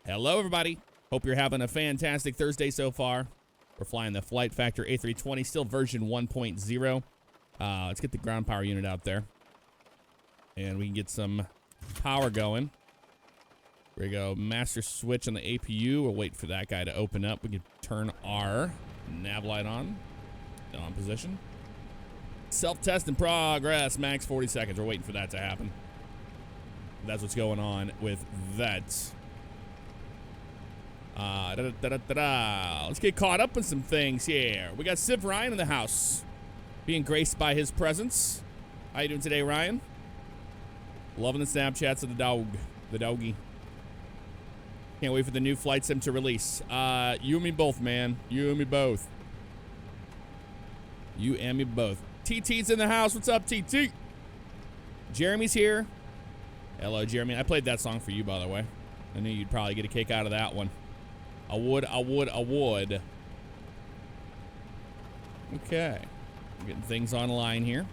Hello, everybody. Hope you're having a fantastic Thursday so far. We're flying the Flight Factor A320, still version 1.0. Let's get the ground power unit out there. And we can get some power going. Here we go. Master switch on the APU. We'll wait for that guy to open up. We can turn our nav light on. Still on position. Self-test in progress. Max 40 seconds. We're waiting for that to happen. That's what's going on with that. Let's get caught up with some things here. We got Civ Ryan in the house, being graced by his presence. How you doing today, Ryan? Loving the Snapchats of the doggy. Can't wait for the new flight sim to release. You and me both, man. You and me both. You and me both. TT's in the house. What's up, TT? Jeremy's here. Hello, Jeremy. I played that song for you, by the way. I knew you'd probably get a kick out of that one. I would. Okay. I'm getting things online here.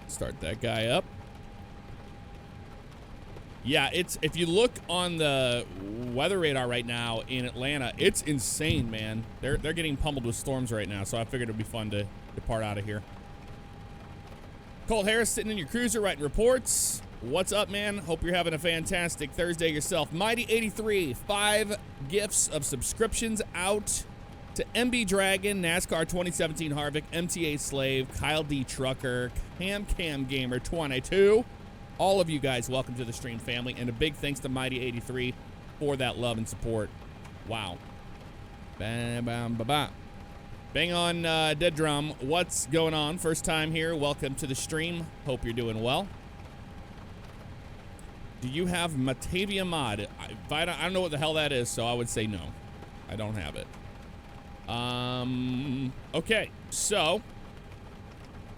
Start that guy up. Yeah, if you look on the weather radar right now in Atlanta, it's insane, man. They're getting pummeled with storms right now, so I figured it'd be fun to depart out of here. Colt Harris sitting in your cruiser writing reports. What's up, man? Hope you're having a fantastic Thursday yourself. Mighty83, 5 gifts of subscriptions out to MB Dragon, NASCAR 2017 Harvick, MTA Slave, Kyle D. Trucker, Cam Gamer 22. All of you guys, welcome to the stream family, and a big thanks to Mighty83 for that love and support. Wow. Bam, bam, ba, ba. Bang on Dead Drum. What's going on? First time here. Welcome to the stream. Hope you're doing well. Do you have Matavia Mod? I don't know what the hell that is, so I would say no. I don't have it. Okay, so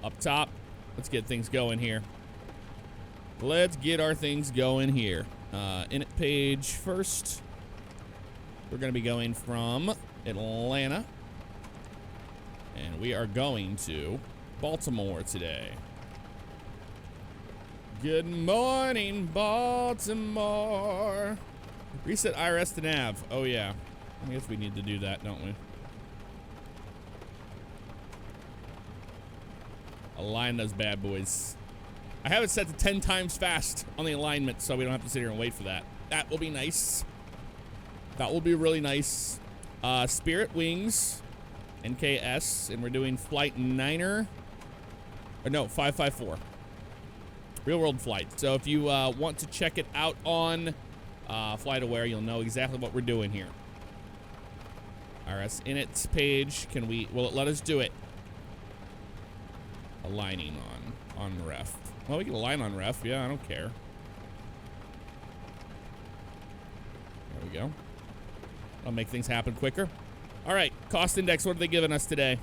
up top, let's get things going here. Let's get our things going here. Init page first. We're going to be going from Atlanta, and we are going to Baltimore today. Good morning, Baltimore. Reset IRS to nav. Oh, yeah. I guess we need to do that, don't we? Align those bad boys. I have it set to 10 times fast on the alignment, so we don't have to sit here and wait for that. That will be nice. That will be really nice. Spirit Wings, NKS, and we're doing flight 9er. Or no, 554. Real world flight. So if you want to check it out on FlightAware, you'll know exactly what we're doing here. RS Init page. Will it let us do it? Aligning on ref. Well, we can align on ref. Yeah, I don't care. There we go. I'll make things happen quicker. All right, cost index. What are they giving us today?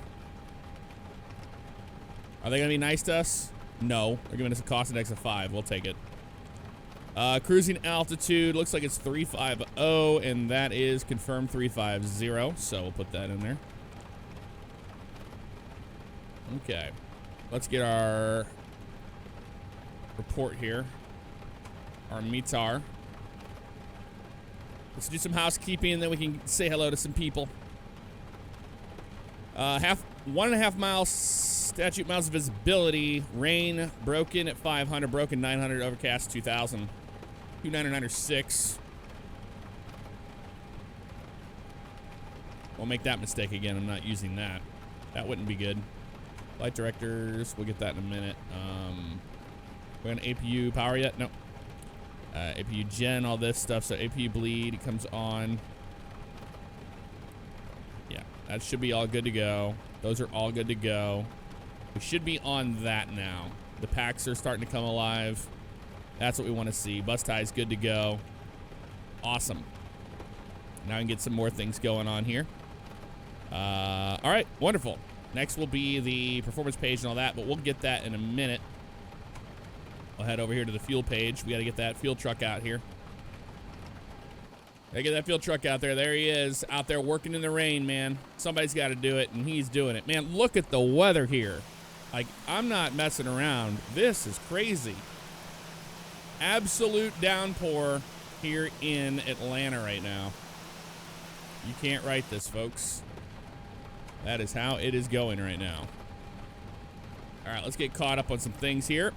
Are they going to be nice to us? No, they're giving us a cost index of 5. We'll take it. Cruising altitude looks like it's 350, and that is confirmed 350. So we'll put that in there. Okay, let's get our report here. Our METAR. Let's do some housekeeping, and then we can say hello to some people. 1.5 miles statute miles of visibility. Rain broken at 500, broken 900, overcast 2000. 2996. Won't make that mistake again. I'm not using that. That wouldn't be good. Flight directors, we'll get that in a minute. We're on APU power yet? No. APU gen, all this stuff. So APU bleed comes on. Yeah, that should be all good to go. Those are all good to go. We should be on that now. The packs are starting to come alive. That's what we want to see. Bus tie's good to go. Awesome. Now we can get some more things going on here. All right, wonderful. Next will be the performance page and all that, but we'll get that in a minute. I'll head over here to the fuel page. We got to get that fuel truck out here. Gotta get that fuel truck out there. There he is, out there working in the rain, man. Somebody's got to do it, and he's doing it. Man, look at the weather here. Like, I'm not messing around. This is crazy. Absolute downpour here in Atlanta right now. You can't write this, folks. That is how it is going right now. All right, let's get caught up on some things here.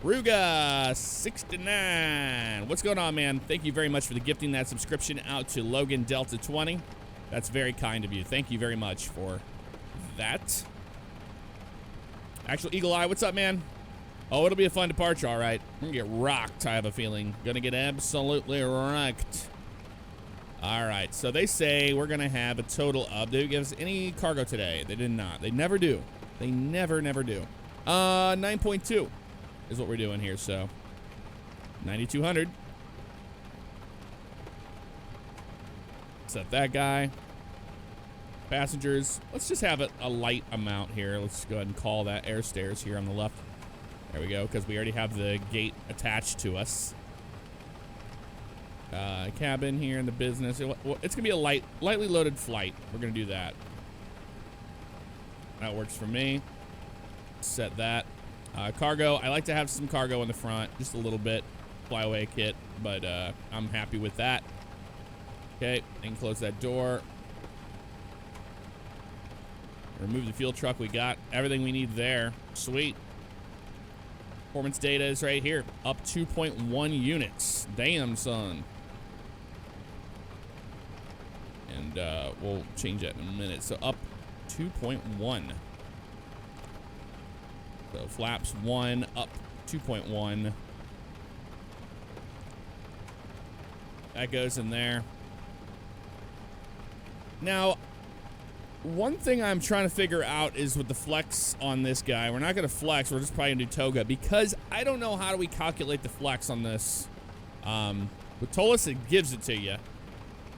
Ruga69. What's going on, man? Thank you very much for the gifting that subscription out to Logan Delta 20. That's very kind of you. Thank you very much for that. Actual Eagle Eye, what's up, man? Oh, it'll be a fun departure, all right. We're gonna get rocked, I have a feeling. Gonna get absolutely wrecked. All right, so they say we're gonna have a total of, did they give us any cargo today? They did not. They never do. They never do. 9.2 is what we're doing here, so 9,200. Set that guy. Passengers, let's just have a light amount here. Let's go ahead and call that air stairs here on the left. There we go, because we already have the gate attached to us. Cabin here in the business. It's gonna be a lightly loaded flight. We're gonna do that. That works for me. Set that. Cargo, I like to have some cargo in the front, just a little bit. Flyaway kit, but I'm happy with that. Okay, and close that door. Remove the fuel truck. We got everything we need there. Sweet. Performance data is right here. Up 2.1 units. Damn, son. And we'll change that in a minute. So up 2.1. So flaps 1, up 2.1. That goes in there. Now, one thing I'm trying to figure out is with the flex on this guy. We're not going to flex. We're just probably going to do toga because I don't know how do we calculate the flex on this. With Tolis, it gives it to you.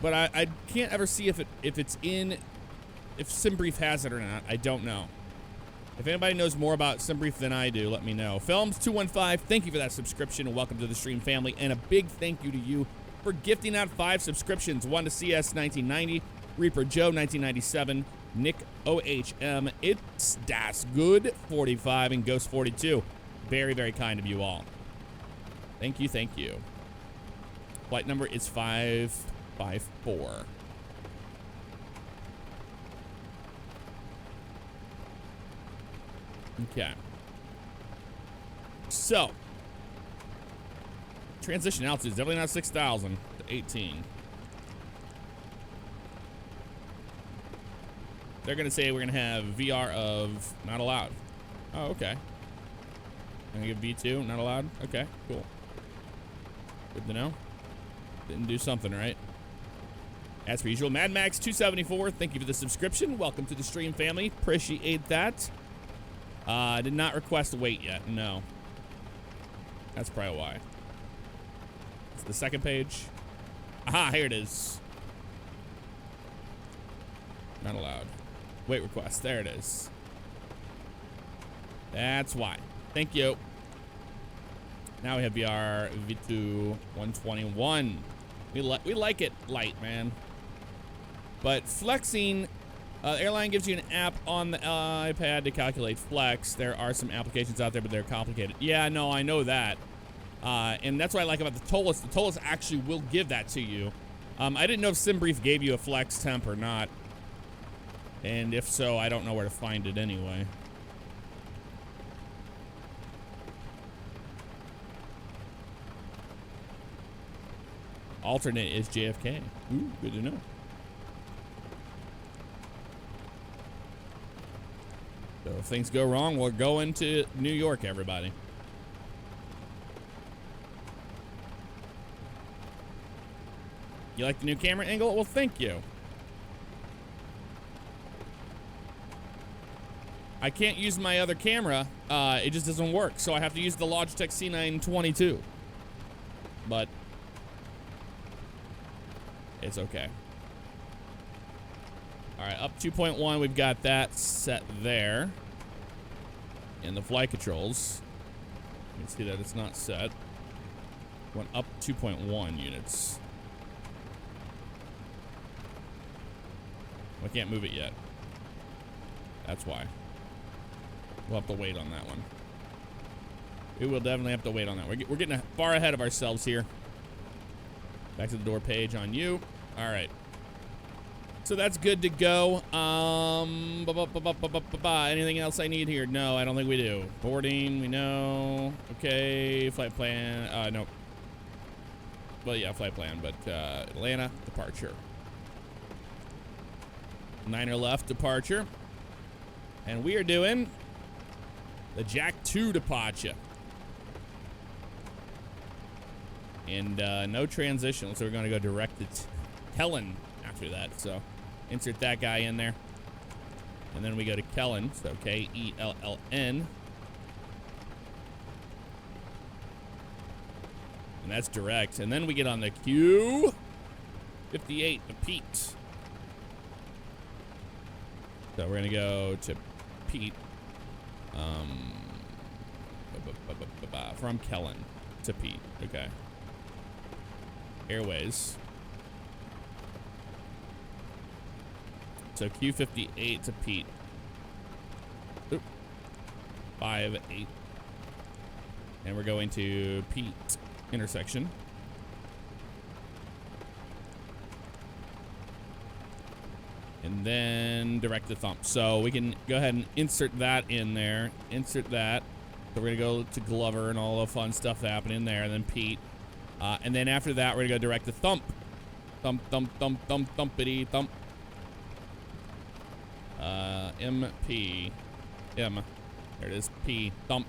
But I can't ever see if it's in, if SimBrief has it or not. I don't know. If anybody knows more about SimBrief than I do, let me know. Films215, thank you for that subscription and welcome to the stream family. And a big thank you to you for gifting out 5 subscriptions. One to CS 1990, Reaper Joe 1997, Nick OHM, It's Das Good 45, and Ghost 42. Very, very kind of you all. Thank you, thank you. Flight number is 554. Okay. So, transition altitude is definitely not 6,000 to 18. They're going to say we're going to have VR of not allowed. Oh, okay. I'm going to give V2 not allowed. Okay, cool. Good to know. Didn't do something right. As per usual, Mad Max 274, thank you for the subscription. Welcome to the stream family. Appreciate that. Did not request a wait yet. No. That's probably why. It's the second page. Aha, here it is. Not allowed. Wait request. There it is. That's why. Thank you. Now we have VR V2 121. We like it light, man. But flexing, airline gives you an app on the iPad to calculate flex. There are some applications out there, but they're complicated. Yeah, no, I know that. And that's what I like about the Tolis. The Tolis actually will give that to you. I didn't know if SimBrief gave you a flex temp or not. And if so, I don't know where to find it anyway. Alternate is JFK. Ooh, good to know. So if things go wrong, we'll go into New York, everybody. You like the new camera angle? Well, thank you. I can't use my other camera. It just doesn't work. So I have to use the Logitech C922. But it's okay. All right, up 2.1. We've got that set there. And the flight controls. You can see that it's not set. Went up 2.1 units. I can't move it yet. That's why. We'll have to wait on that one. We will definitely have to wait on that. We're getting far ahead of ourselves here. Back to the door page on you. All right. So that's good to go. Anything else I need here? No, I don't think we do. Boarding, we know. Okay, flight plan. Nope. Well, yeah, flight plan, but Atlanta, departure. 9er left, departure. And we are doing the Jack 2 departure. And no transition, so we're going to go direct to Kellen after that. So insert that guy in there. And then we go to Kellen, so K-E-L-L-N. And that's direct. And then we get on the Q58 to Pete. So we're going to go to Pete. From Kellen to Pete. Okay. Airways. So Q58 to Pete. Oop. 5-8. And we're going to Pete intersection. And then direct to thump. So we can go ahead and insert that in there. Insert that. So we're going to go to Glover and all the fun stuff happening there. And then Pete. And then after that, we're going to go direct to thump. Thump, thump, thump, thump, thumpity, thump. MP. M. There it is. P. Thump.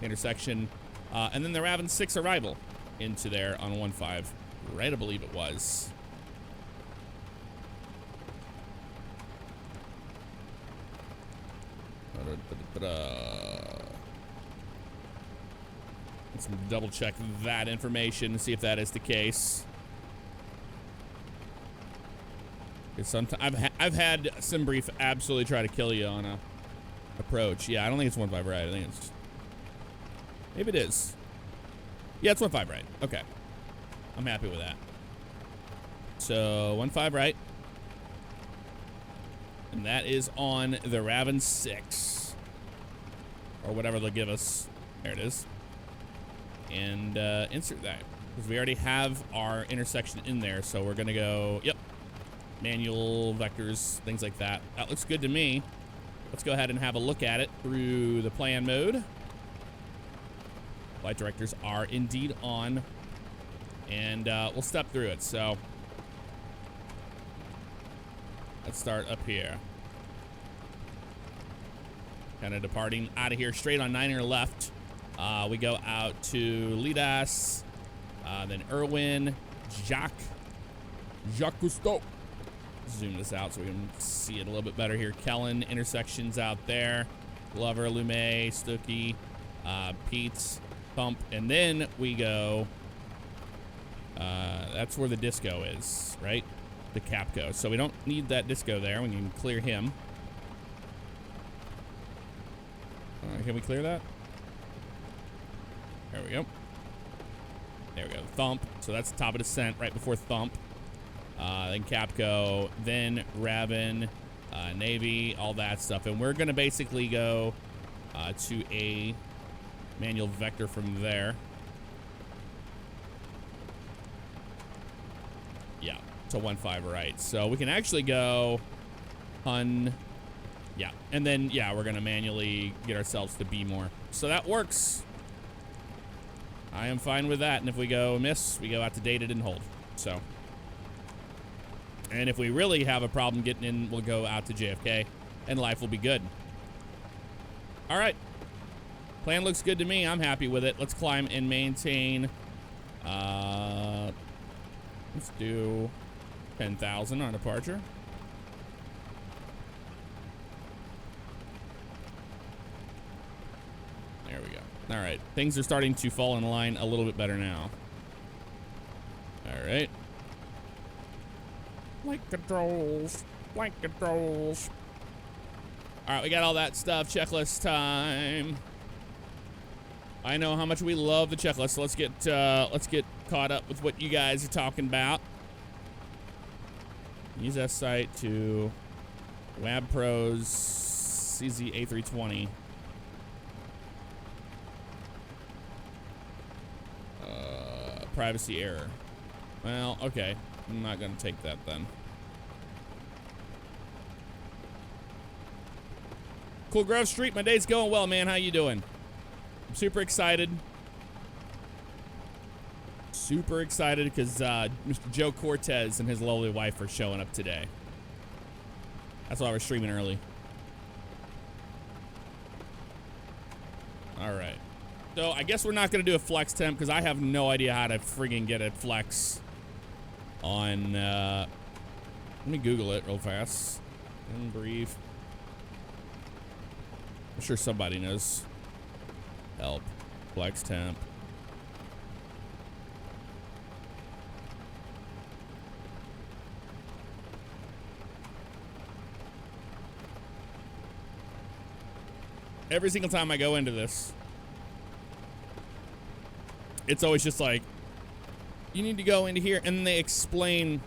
Intersection. And then they're having 6 arrival into there on 1-5. Right, I believe it was. Let's double check that information and see if that is the case. Sometimes I've had SimBrief absolutely try to kill you on a approach. Yeah, I don't think it's 1-5 right. I think it's maybe it is. Yeah, it's 1-5 right. Okay, I'm happy with that. So 1-5 right, and that is on the Raven 6 or whatever they'll give us. There it is. And insert that because we already have our intersection in there. So we're gonna go. Yep. Manual vectors, things like that. That looks good to me. Let's go ahead and have a look at it through the plan mode. Flight directors are indeed on. And we'll step through it. So let's start up here. Kind of departing out of here straight on 9er left. We go out to Lidas, then Irwin, Jacques Cousteau. Zoom this out so we can see it a little bit better here. Kellen, intersections out there. Glover, Lumet, Stuckey, Pete's, Pump, and then we go. That's where the disco is, right? The Capco. So we don't need that disco there. We can clear him. Can we clear that? There we go. There we go. Thump. So that's the top of descent right before Thump. Then Capco, then Raven, Navy, all that stuff. And we're going to basically go to a manual vector from there. Yeah, to 1-5 right. So we can actually go on. Yeah, and then, yeah, we're going to manually get ourselves to B more. So that works. I am fine with that. And if we go miss, we go out to dated and hold. So. And if we really have a problem getting in, we'll go out to JFK, and life will be good. All right. Plan looks good to me. I'm happy with it. Let's climb and maintain. Let's do 10,000 on departure. There we go. All right. Things are starting to fall in line a little bit better now. All right. Flight controls. Flight controls. All right, we got all that stuff. Checklist time. I know how much we love the checklist, so let's get caught up with what you guys are talking about. Use that site to Wab Pros CZ A320. Privacy error. Well, okay. I'm not gonna take that then. Cool Grove Street, my day's going well, man. How you doing? I'm super excited. Super excited because Mr. Joe Cortez and his lovely wife are showing up today. That's why we're streaming early. All right. So I guess we're not going to do a flex temp because I have no idea how to friggin' get a flex on... let me Google it real fast. In brief. I'm sure somebody knows. Help. Flex temp. Every single time I go into this, it's always just like, you need to go into here, and then they explain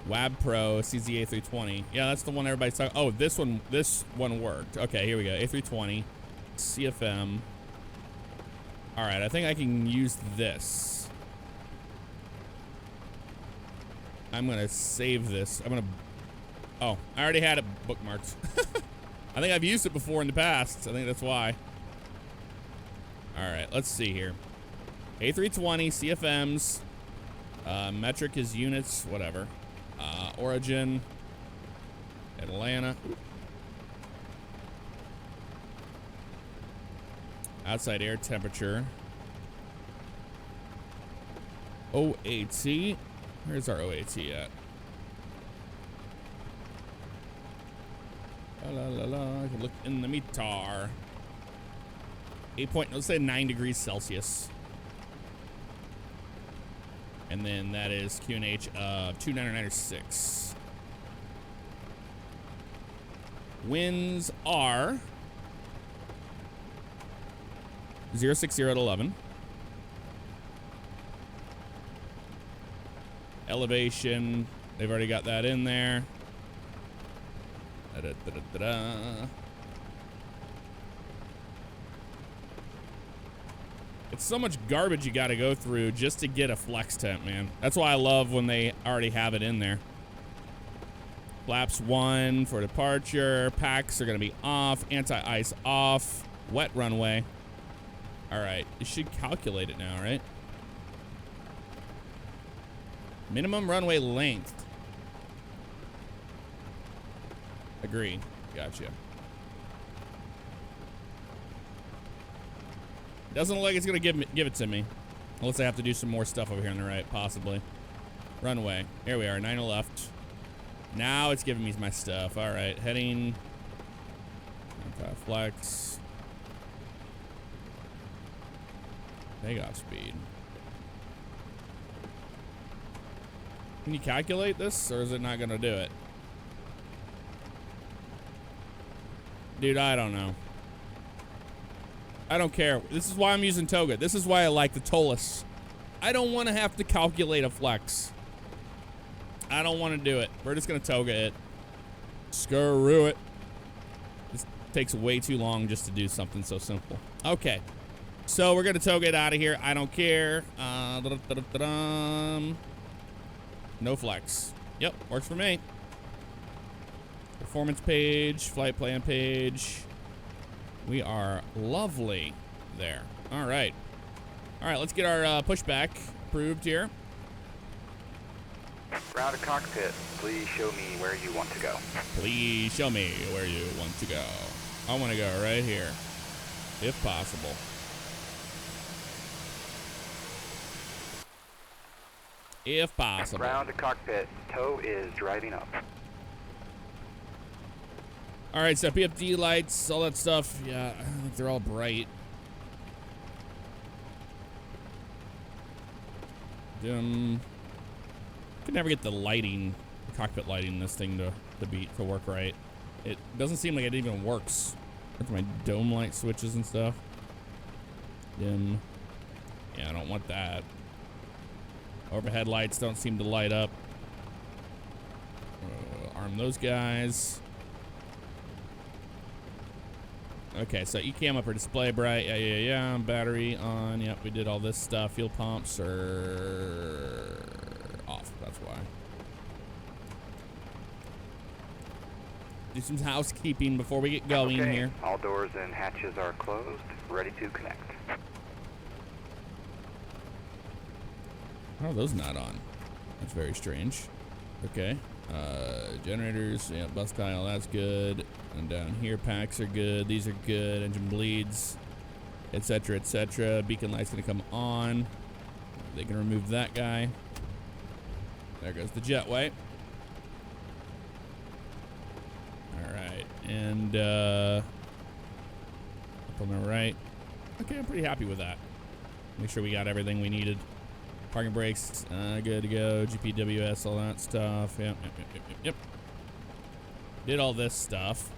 WAB Pro CZ A320. Yeah, that's the one everybody's talking. Oh, this one worked. Okay, here we go. A320 CFM. All right, I think I can use this. I'm gonna save this. Oh, I already had it bookmarked. I think I've used it before in the past. I think that's why. All right, let's see here. A320 CFMs. Metric is units, whatever. Origin. Atlanta. Outside air temperature. OAT. Where's our OAT at? La la la. I can look in the meter. 8 let's say 9 degrees Celsius. And then that is QNH of 2996. Winds are 060 at 11. Elevation, they've already got that in there. Da-da-da-da-da. It's so much garbage you got to go through just to get a flex temp, man. That's why I love when they already have it in there. Flaps 1 for departure. Packs are going to be off. Anti-ice off. Wet runway. All right. You should calculate it now, right? Minimum runway length. Agree. Gotcha. Doesn't look like it's gonna give it to me. Unless I have to do some more stuff over here on the right, possibly. Runway. Here we are, 9 left. Now it's giving me my stuff. All right, heading. Flex. Takeoff speed. Can you calculate this, or is it not gonna do it? Dude, I don't know. I don't care. This is why I'm using Toga. This is why I like the Tolus. I don't want to have to calculate a flex. I don't want to do it. We're just going to Toga it. Screw it. This takes way too long just to do something so simple. Okay. So we're going to Toga it out of here. I don't care. No flex. Yep, works for me. Performance page, flight plan page. We are lovely there. All right. All right, let's get our pushback approved here. Ground to cockpit, please show me where you want to go. Please show me where you want to go. I want to go right here, if possible. If possible. Ground to cockpit, tow is driving up. All right, so PFD lights, all that stuff. Yeah, I think they're all bright. Could never get the lighting, the cockpit lighting, this thing to work right. It doesn't seem like it even works. That's my dome light switches and stuff. Dim. Yeah, I don't want that. Overhead lights don't seem to light up. Arm those guys. Okay, so E-cam upper display bright. Yeah. Battery on. Yep, we did all this stuff. Fuel pumps are off. That's why. Do some housekeeping before we get going here. All doors and hatches are closed. Ready to connect. How are those not on? That's very strange. Okay. Generators, yeah, bus tile, that's good. And down here, packs are good. These are good. Engine bleeds, etc., etc. Beacon light's gonna come on. They can remove that guy. There goes the jetway. All right, and up on the right. Okay, I'm pretty happy with that. Make sure we got everything we needed. Parking brakes, good to go. GPWS, all that stuff. Yep. Did all this stuff.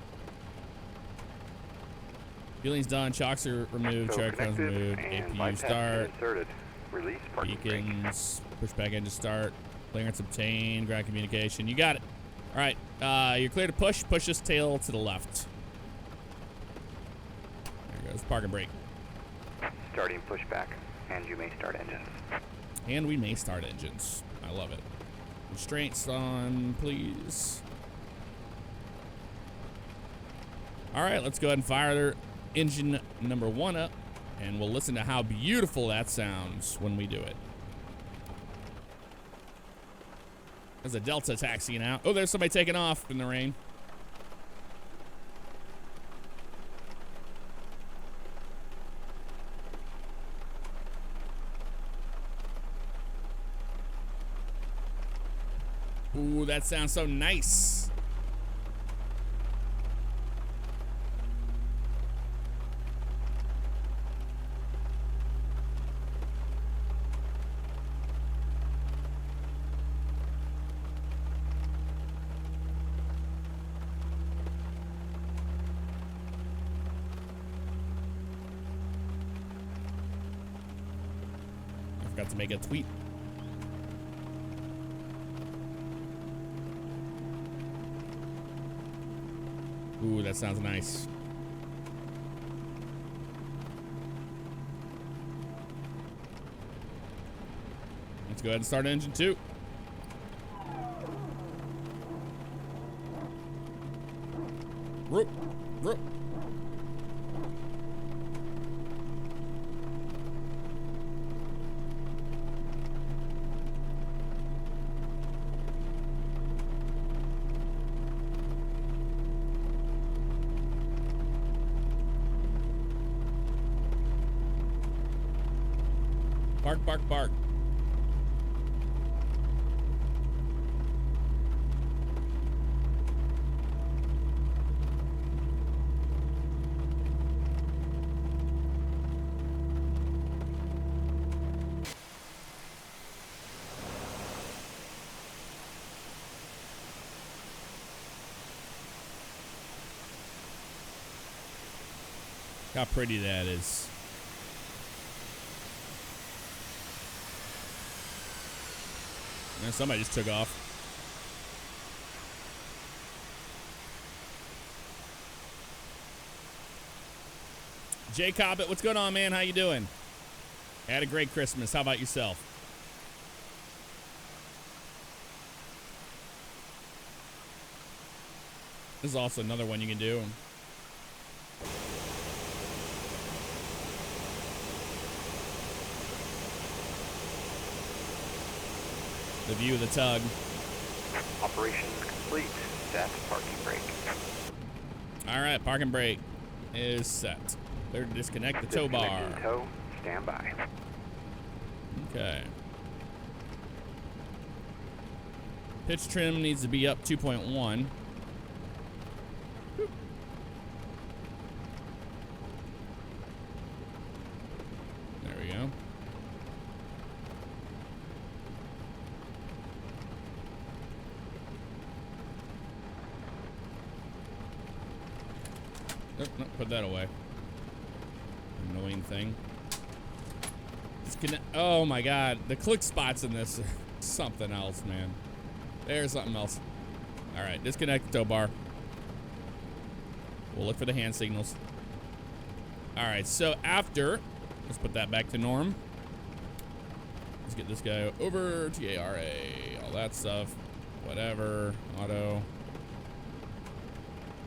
Fueling's done. Chocks are removed. Charge cones removed. APU start. Release parking Beacons. Pushback engine start. Clearance obtained. Ground communication. You got it. All right. You're clear to push. Push this tail to the left. There goes parking brake. Starting pushback, and you may start engines. And we may start engines. I love it. Restraints on, please. All right, let's go ahead and fire engine number 1 up, and we'll listen to how beautiful that sounds when we do it. There's a Delta taxiing out. Oh, there's somebody taking off in the rain. Ooh, that sounds so nice. I forgot to make a tweet. Ooh, that sounds nice. Let's go ahead and start engine 2. Roop, roop. Bark, bark, bark. How pretty that is. And somebody just took off. Jay Cobbett, what's going on, man? How you doing? Had a great Christmas. How about yourself? This is also another one you can do. The view of the tug. Operation complete. Set parking brake. All right, parking brake is set. They're to disconnect the tow bar. Disconnecting tow. Stand by. Okay. Pitch trim needs to be up 2.1. There we go. Nope, nope, put that away. Annoying thing. Oh my god, the click spots in this are something else, man. There's something else. All right, disconnect the tow bar. We'll look for the hand signals. All right, so after, let's put that back to norm. Let's get this guy over, TARA, all that stuff. Whatever, auto.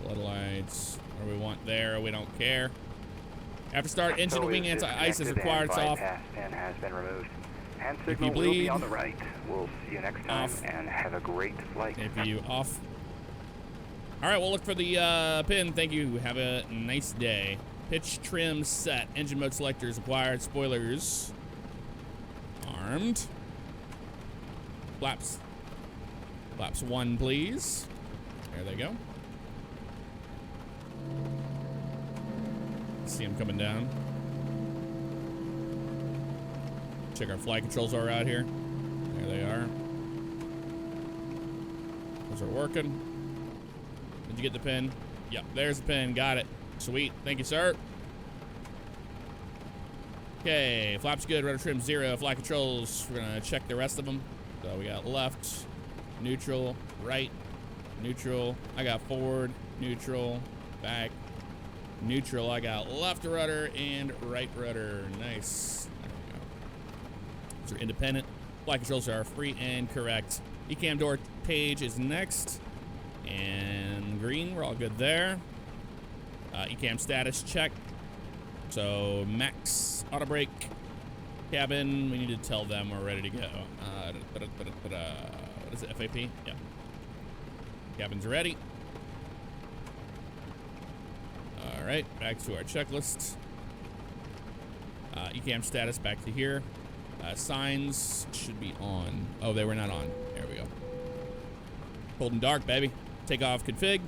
Floodlights, what do we want there? We don't care. After start, engine So wing is anti-ice is disconnected required, and it's off. bypass pin has been removed. Hand If you signal will be bleed, on the right. We'll see you next time off. and have a great flight. APU off. All right, we'll look for the pin. Thank you. Have a nice day. Pitch trim set. Engine mode selectors acquired. Spoilers armed. Flaps. Flaps 1, please. There they go. See them coming down. Check our flight controls are out here. There they are. Those are working. Did you get the pin? Yep, there's the pin. Got it. Sweet. Thank you, sir. Okay, flaps good. Rudder trim 0. Flight controls. We're gonna check the rest of them. So we got left, neutral, right, neutral. I got forward, neutral, back, neutral. I got left rudder and right rudder. Nice. There we go. Those are independent. Flight controls are free and correct. ECAM door page is next. And green, we're all good there. ECAM status check. So max auto brake. Cabin, we need to tell them we're ready to go. What is it, FAP? Yeah. Cabin's ready. All right, back to our checklist. ECAM status back to here. Signs should be on. Oh, they were not on. There we go. Cold and dark, baby. Takeoff config.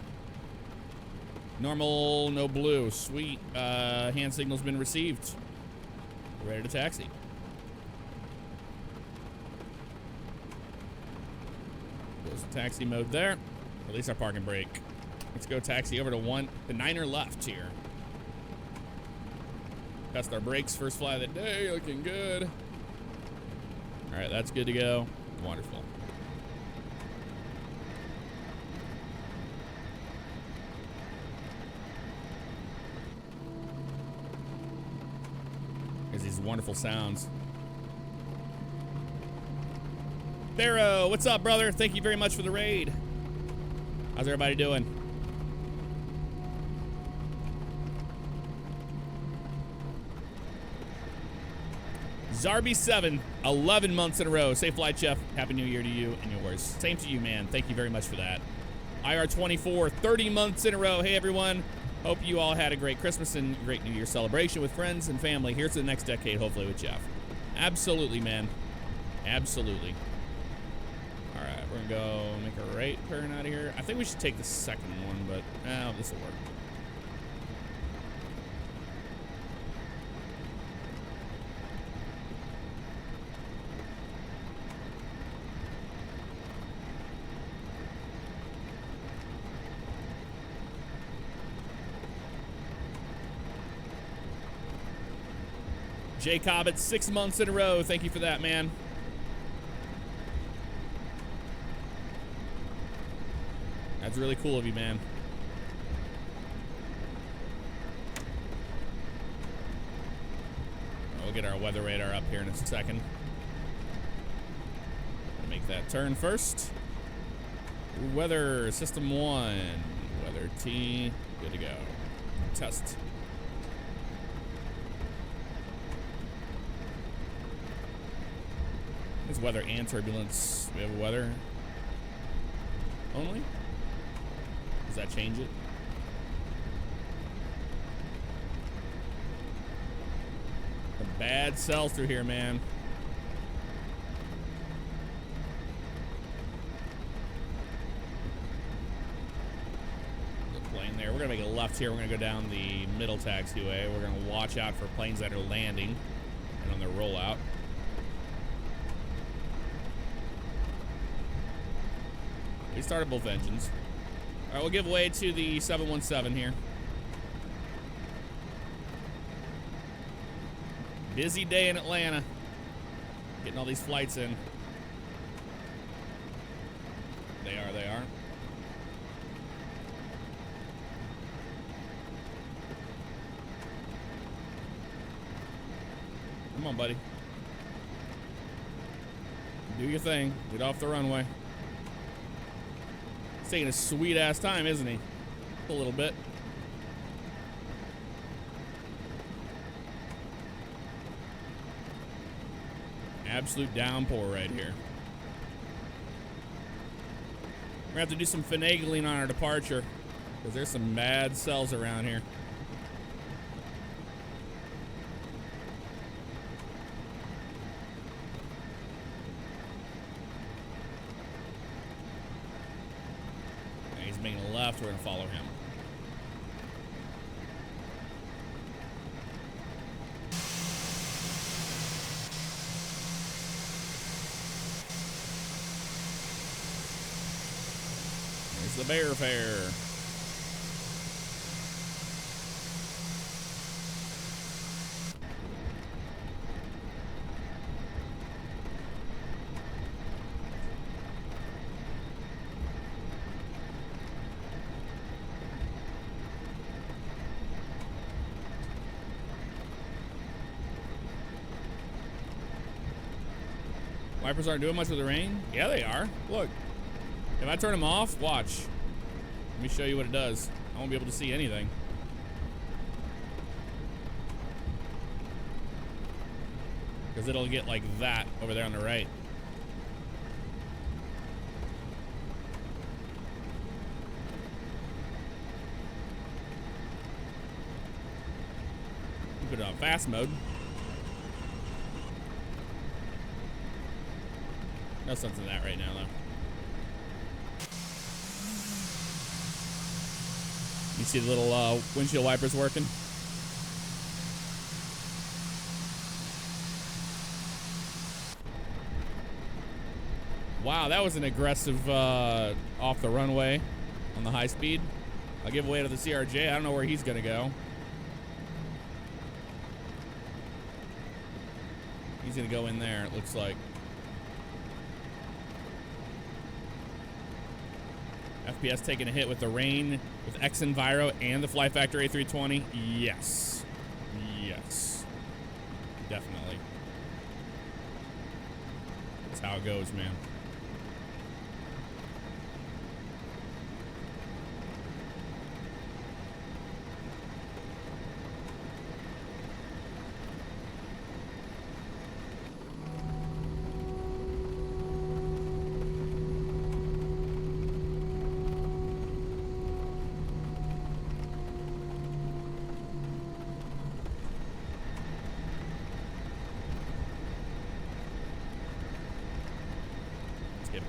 Normal, no blue. Sweet. Hand signal's been received. Ready to taxi. Goes to taxi mode there. Release our parking brake. Let's go taxi over to the 9er left here. Test our brakes. First fly of the day. Looking good. All right, that's good to go. Wonderful. There's these wonderful sounds. Barrow, what's up, brother? Thank you very much for the raid. How's everybody doing? Zarby7, 11 months in a row. Safe flight, Jeff. Happy New Year to you and yours. Same to you, man. Thank you very much for that. IR24, 30 months in a row. Hey, everyone. Hope you all had a great Christmas and great New Year celebration with friends and family. Here's to the next decade, hopefully, with Jeff. Absolutely, man. Absolutely. All right, we're going to go make a right turn out of here. I think we should take the second one, but this will work. Jay Cobbett, 6 months in a row. Thank you for that, man. That's really cool of you, man. We'll get our weather radar up here in a second. Make that turn first. Weather, system 1. Weather T. Good to go. Test. It's weather and turbulence. We have weather only? Does that change it? The bad sells through here, man. The plane there. We're gonna make a left here. We're gonna go down the middle taxiway. We're gonna watch out for planes that are landing and on their rollout. We started both engines. All right, we'll give way to the 717 here. Busy day in Atlanta. Getting all these flights in. They are. Come on, buddy. Do your thing. Get off the runway. He's taking a sweet-ass time, isn't he? A little bit. Absolute downpour right here. We're gonna have to do some finagling on our departure, because there's some mad cells around here. Okay, he's making a left, we're gonna follow him. The bear fair. Wipers aren't doing much with the rain? Yeah, they are. Look. If I turn them off, watch. Let me show you what it does. I won't be able to see anything. Because it'll get like that over there on the right. Put it on fast mode. No sense in that right now, though. You see the little windshield wipers working? Wow, that was an aggressive off the runway on the high speed. I'll give away to the CRJ. I don't know where he's gonna go. He's gonna go in there, it looks like. FPS taking a hit with the rain, with X Enviro and the Fly Factor A320. Yes. Yes. Definitely. That's how it goes, man.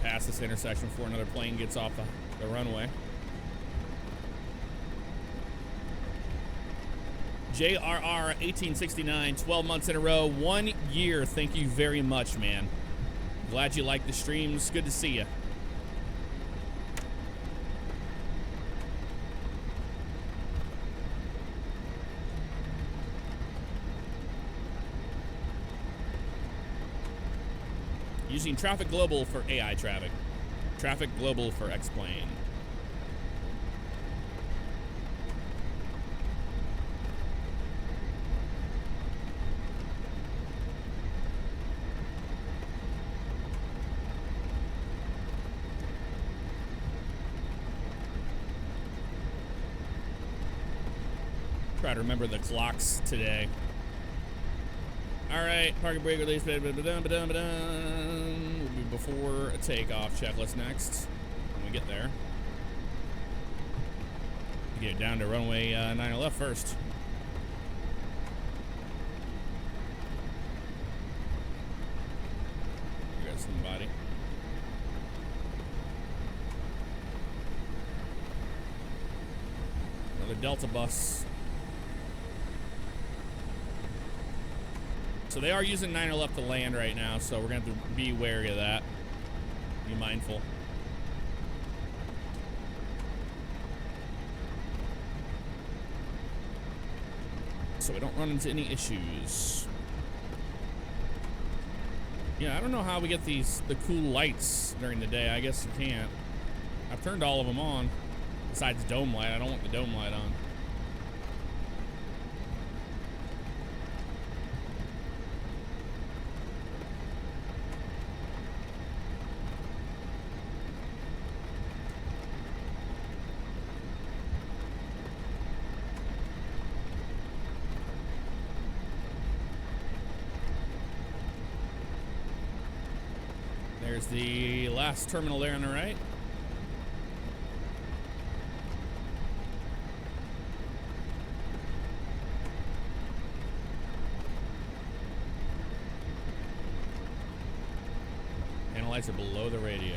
Past this intersection before another plane gets off the runway. JRR 1869, 12 months in a row, 1 year. Thank you very much, man. Glad you like the streams. Good to see you. Using Traffic Global for AI traffic. Traffic Global for X-Plane. Try to remember the clocks today. All right, parking brake release. We'll be before a takeoff checklist next when we get there. Get it down to runway 9 left first. We got somebody. Another Delta bus. So they are using 9 left to land right now, so we're going to have to be wary of that. Be mindful. So we don't run into any issues. Yeah, I don't know how we get the cool lights during the day. I guess you can't. I've turned all of them on. Besides dome light. I don't want the dome light on. There's the last terminal there on the right. Lights are below the radio.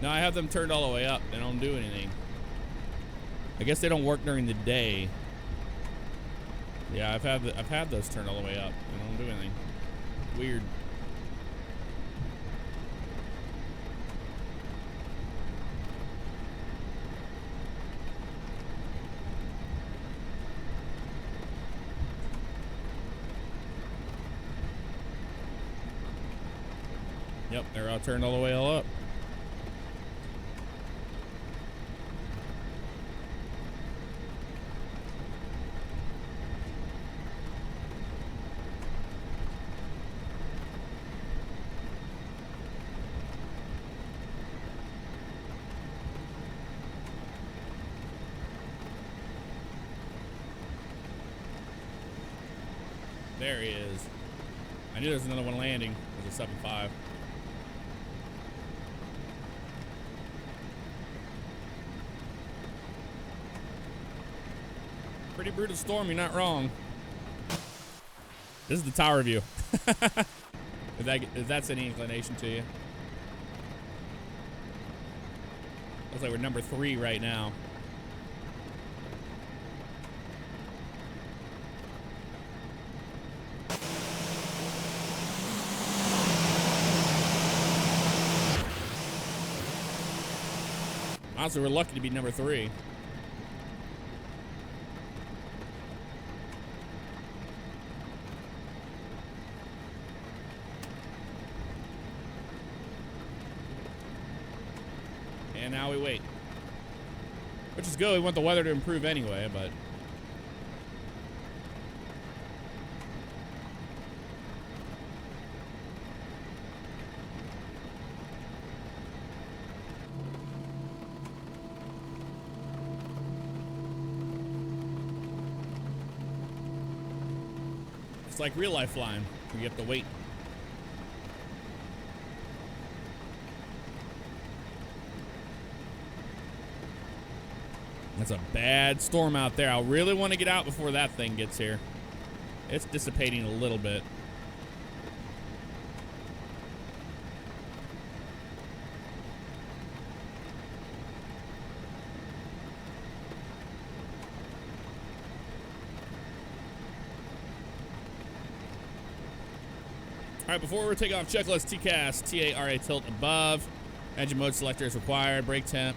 No, I have them turned all the way up. They don't do anything. I guess they don't work during the day. Yeah, I've had those turned all the way up. They don't do anything. Weird. Yep, they're all turned all the way up. There he is. I knew there was another one landing. It was a 7.5. Pretty brutal storm, you're not wrong. This is the tower view. if that's any inclination to you. Looks like we're number 3 right now. Honestly, we're lucky to be number 3. And now we wait. Which is good. We want the weather to improve anyway, but... it's like real life flying. You have to wait. That's a bad storm out there. I really want to get out before that thing gets here. It's dissipating a little bit. All right, before we take off, checklist, TCAS, TARA tilt above. Engine mode selector is required. Brake temp.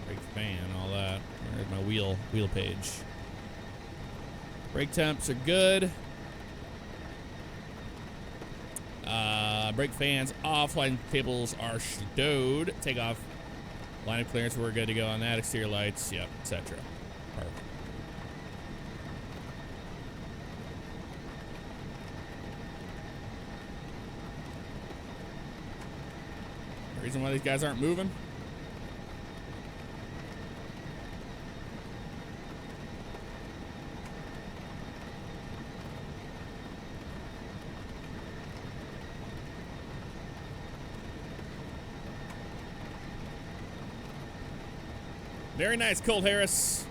Brake fan, all that. There's my wheel page. Brake temps are good. Brake fans off. Line cables are stowed. Takeoff. Line of clearance, we're good to go on that. Exterior lights, yep, etc. Perfect. Reason why these guys aren't moving? Very nice, Colt Harris.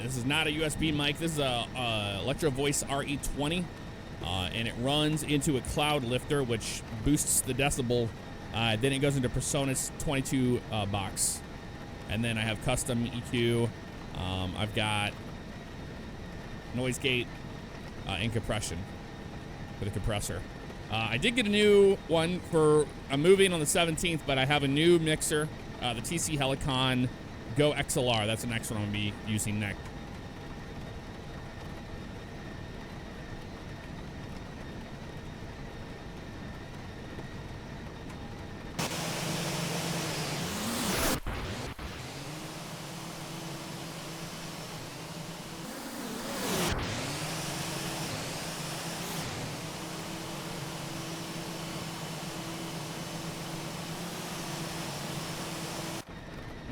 This is not a USB mic. This is a Electro Voice RE20, and it runs into a cloud lifter, which boosts the decibel. Then it goes into PreSonus 22 box, and then I have custom EQ. I've got noise gate and compression with a compressor. I did get a new one for a moving on the 17th, but I have a new mixer, the TC Helicon Go XLR. That's the next one I'm gonna be using next.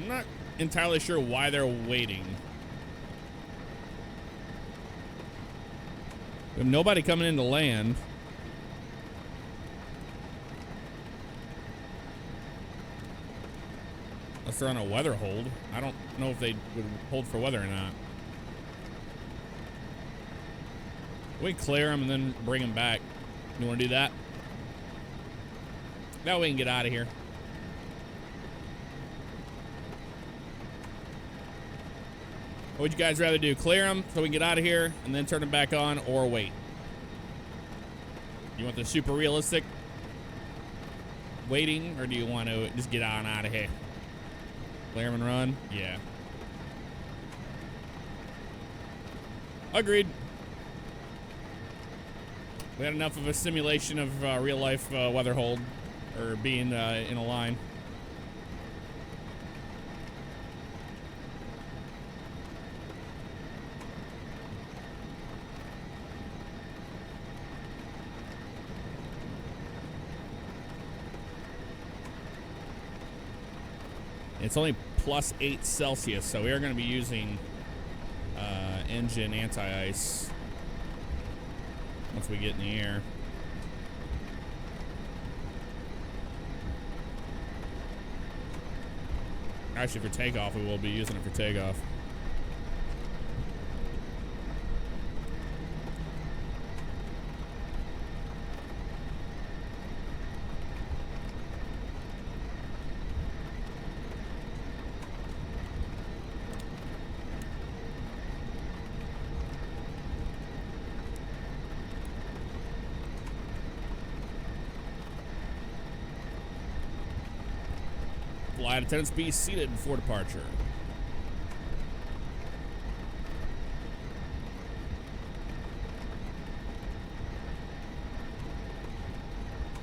I'm not entirely sure why they're waiting. We have nobody coming in to land. Unless they're on a weather hold. I don't know if they would hold for weather or not. We clear them and then bring them back. You want to do that? That way we can get out of here. What would you guys rather do? Clear them so we can get out of here and then turn them back on, or wait? You want the super realistic waiting, or do you want to just get on out of here? Clear them and run? Yeah. Agreed. We had enough of a simulation of real life weather hold, or being in a line. It's only +8 Celsius, so we are going to be using engine anti-ice once we get in the air. Actually, for takeoff, we will be using it for takeoff. Flight attendants be seated for departure.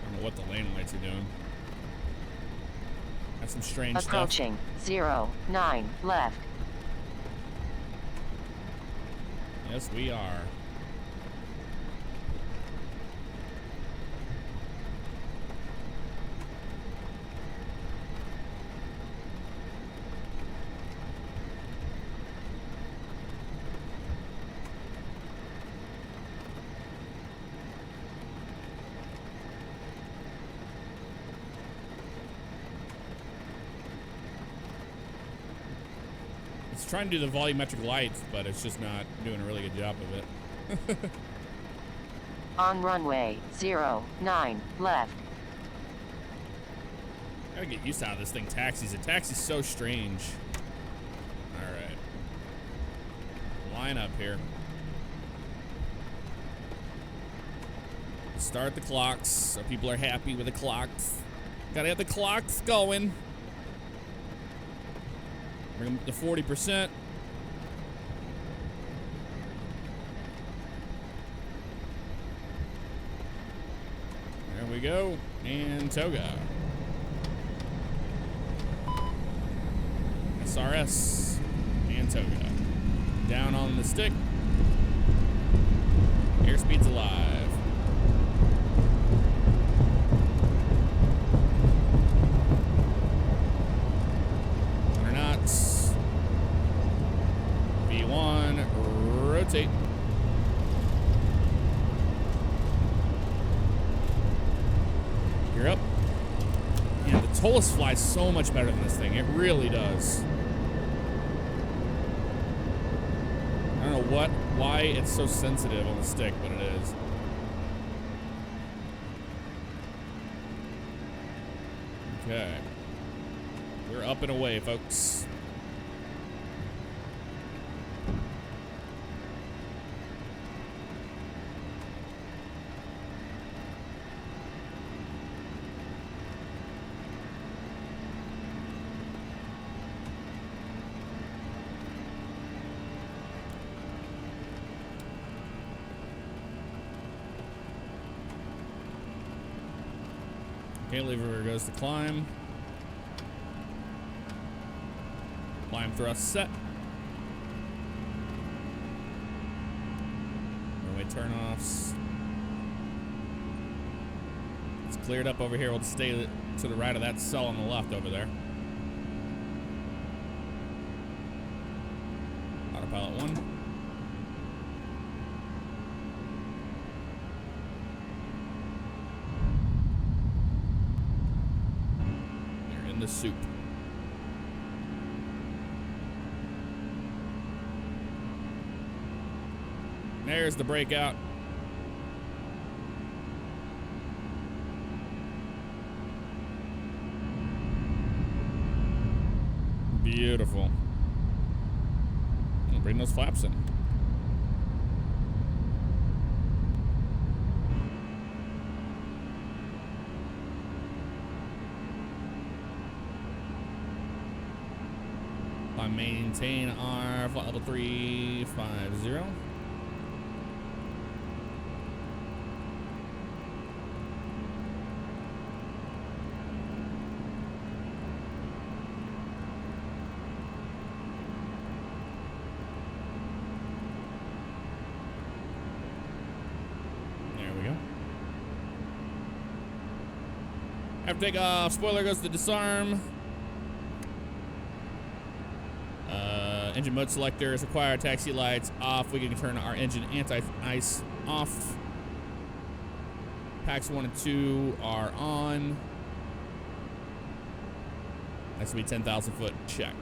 I don't know what the lane lights are doing. That's some strange stuff. Approaching 09 left. Yes, we are. Trying to do the volumetric lights, but it's just not doing a really good job of it. On runway 09 left. Gotta get used to how this thing taxis. It taxis so strange. Alright. Line up here. Start the clocks so people are happy with the clocks. Gotta have the clocks going. Bring them to 40%. There we go. And toga. SRS and toga. Down on the stick. Airspeed's alive. V1, rotate. You're up. Yeah, the Tolus flies so much better than this thing. It really does. I don't know why it's so sensitive on the stick, but it is. Okay. We're up and away, folks. Cantilever goes to climb. Climb thrust set. Runway turnoffs. It's cleared up over here. We'll stay to the right of that cell on the left over there. pilot 1. They're in the soup. There's the breakout. Beautiful. Bring those flaps in. I maintain our flight level 350. After takeoff, spoiler goes to disarm. Engine mode selector is required. Taxi lights off. We can turn our engine anti-ice off. Packs 1 and 2 are on. That's gonna be 10,000 foot check.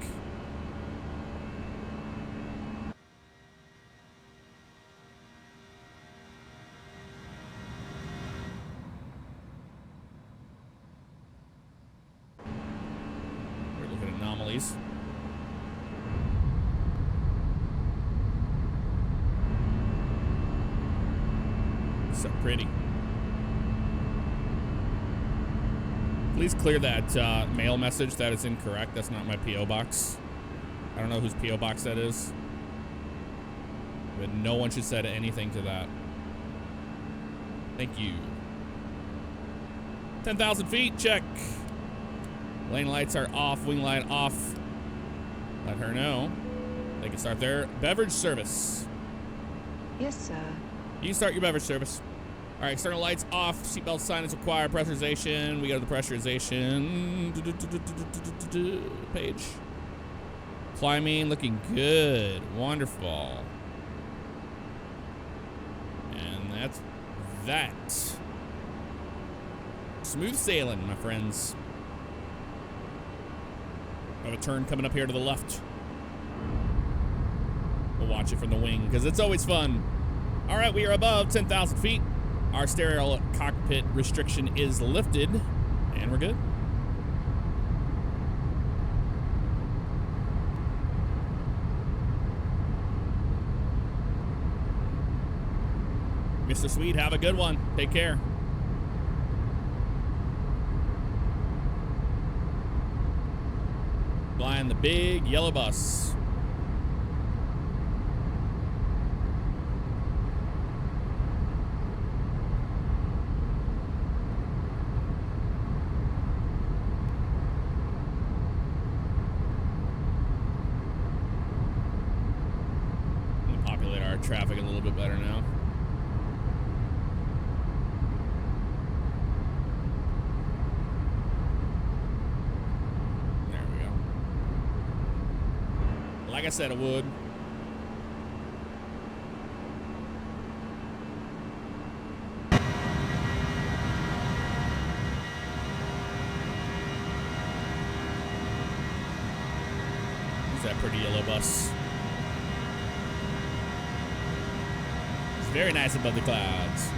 We're looking at anomalies. So pretty. Please clear that mail message. That is incorrect. That's not my P.O. box. I don't know whose P.O. box that is. But no one should say anything to that. Thank you. 10,000 feet, check. Lane lights are off, wing light off. Let her know. They can start their beverage service. Yes, sir. You can start your beverage service. All right, external lights off. Seatbelt sign is required. Pressurization. We go to the pressurization page. Climbing, looking good. Wonderful. And that's that. Smooth sailing, my friends. We have a turn coming up here to the left. We'll watch it from the wing because it's always fun. All right, we are above 10,000 feet. Our stereo cockpit restriction is lifted, and we're good. Mr. Sweet, have a good one. Take care. Flying the big yellow bus. Populate our traffic a little bit better now. There we go. Like I said, I would. Who's that pretty yellow bus? Very nice above the clouds.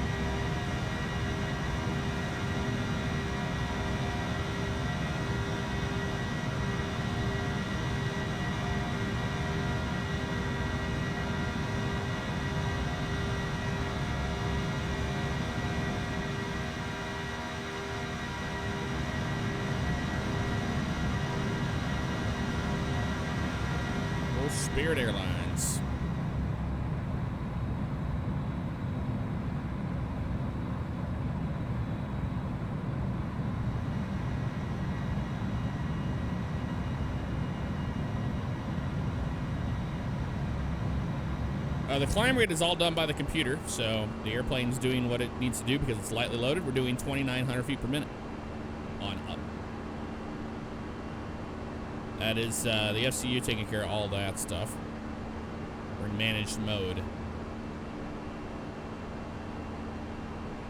Well, Spirit Airlines. The climb rate is all done by the computer, so the airplane's doing what it needs to do because it's lightly loaded. We're doing 2,900 feet per minute on up. That is the FCU taking care of all that stuff. We're in managed mode.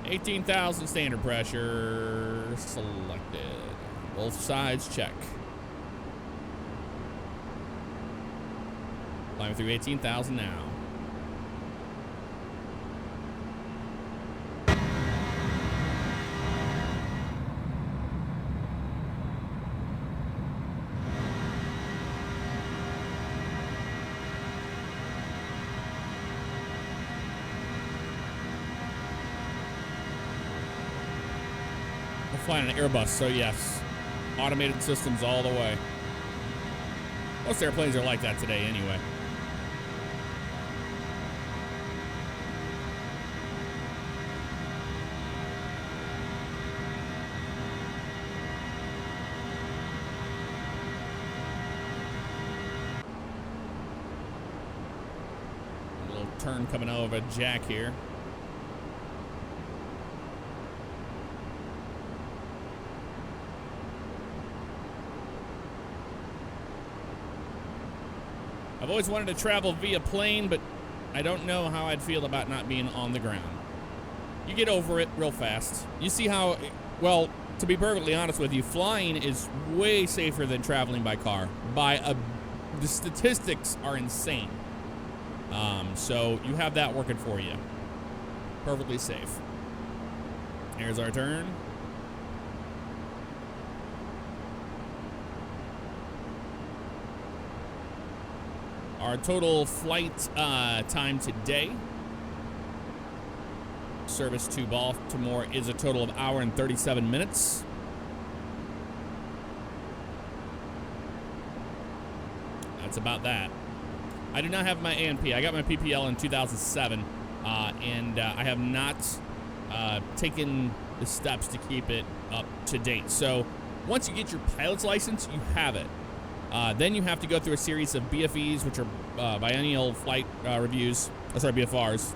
18,000 standard pressure selected. Both sides check. Flying through 18,000 now. Flying an Airbus, so yes, automated systems all the way. Most airplanes are like that today anyway. A little turn coming over Jack here. I've always wanted to travel via plane, but I don't know how I'd feel about not being on the ground. You get over it real fast. You see how, well, to be perfectly honest with you, flying is way safer than traveling by car. The statistics are insane. So you have that working for you. Perfectly safe. Here's our turn. Our total flight time today, service to Baltimore, is a total of 1 hour and 37 minutes. That's about that. I do not have my A&P. I got my PPL in 2007, and I have not taken the steps to keep it up to date. So once you get your pilot's license, you have it. Then you have to go through a series of BFEs, which are biennial flight reviews. BFRs.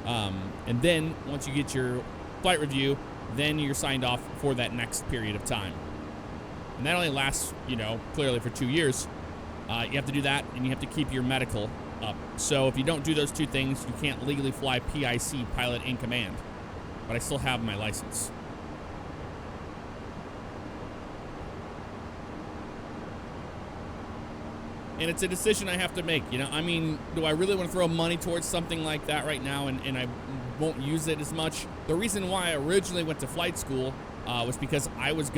And then once you get your flight review, then you're signed off for that next period of time. And that only lasts, clearly for 2 years. You have to do that, and you have to keep your medical up. So if you don't do those two things, you can't legally fly PIC, pilot in command. But I still have my license. And it's a decision I have to make, do I really want to throw money towards something like that right now and I won't use it as much? The reason why I originally went to flight school was because I wanted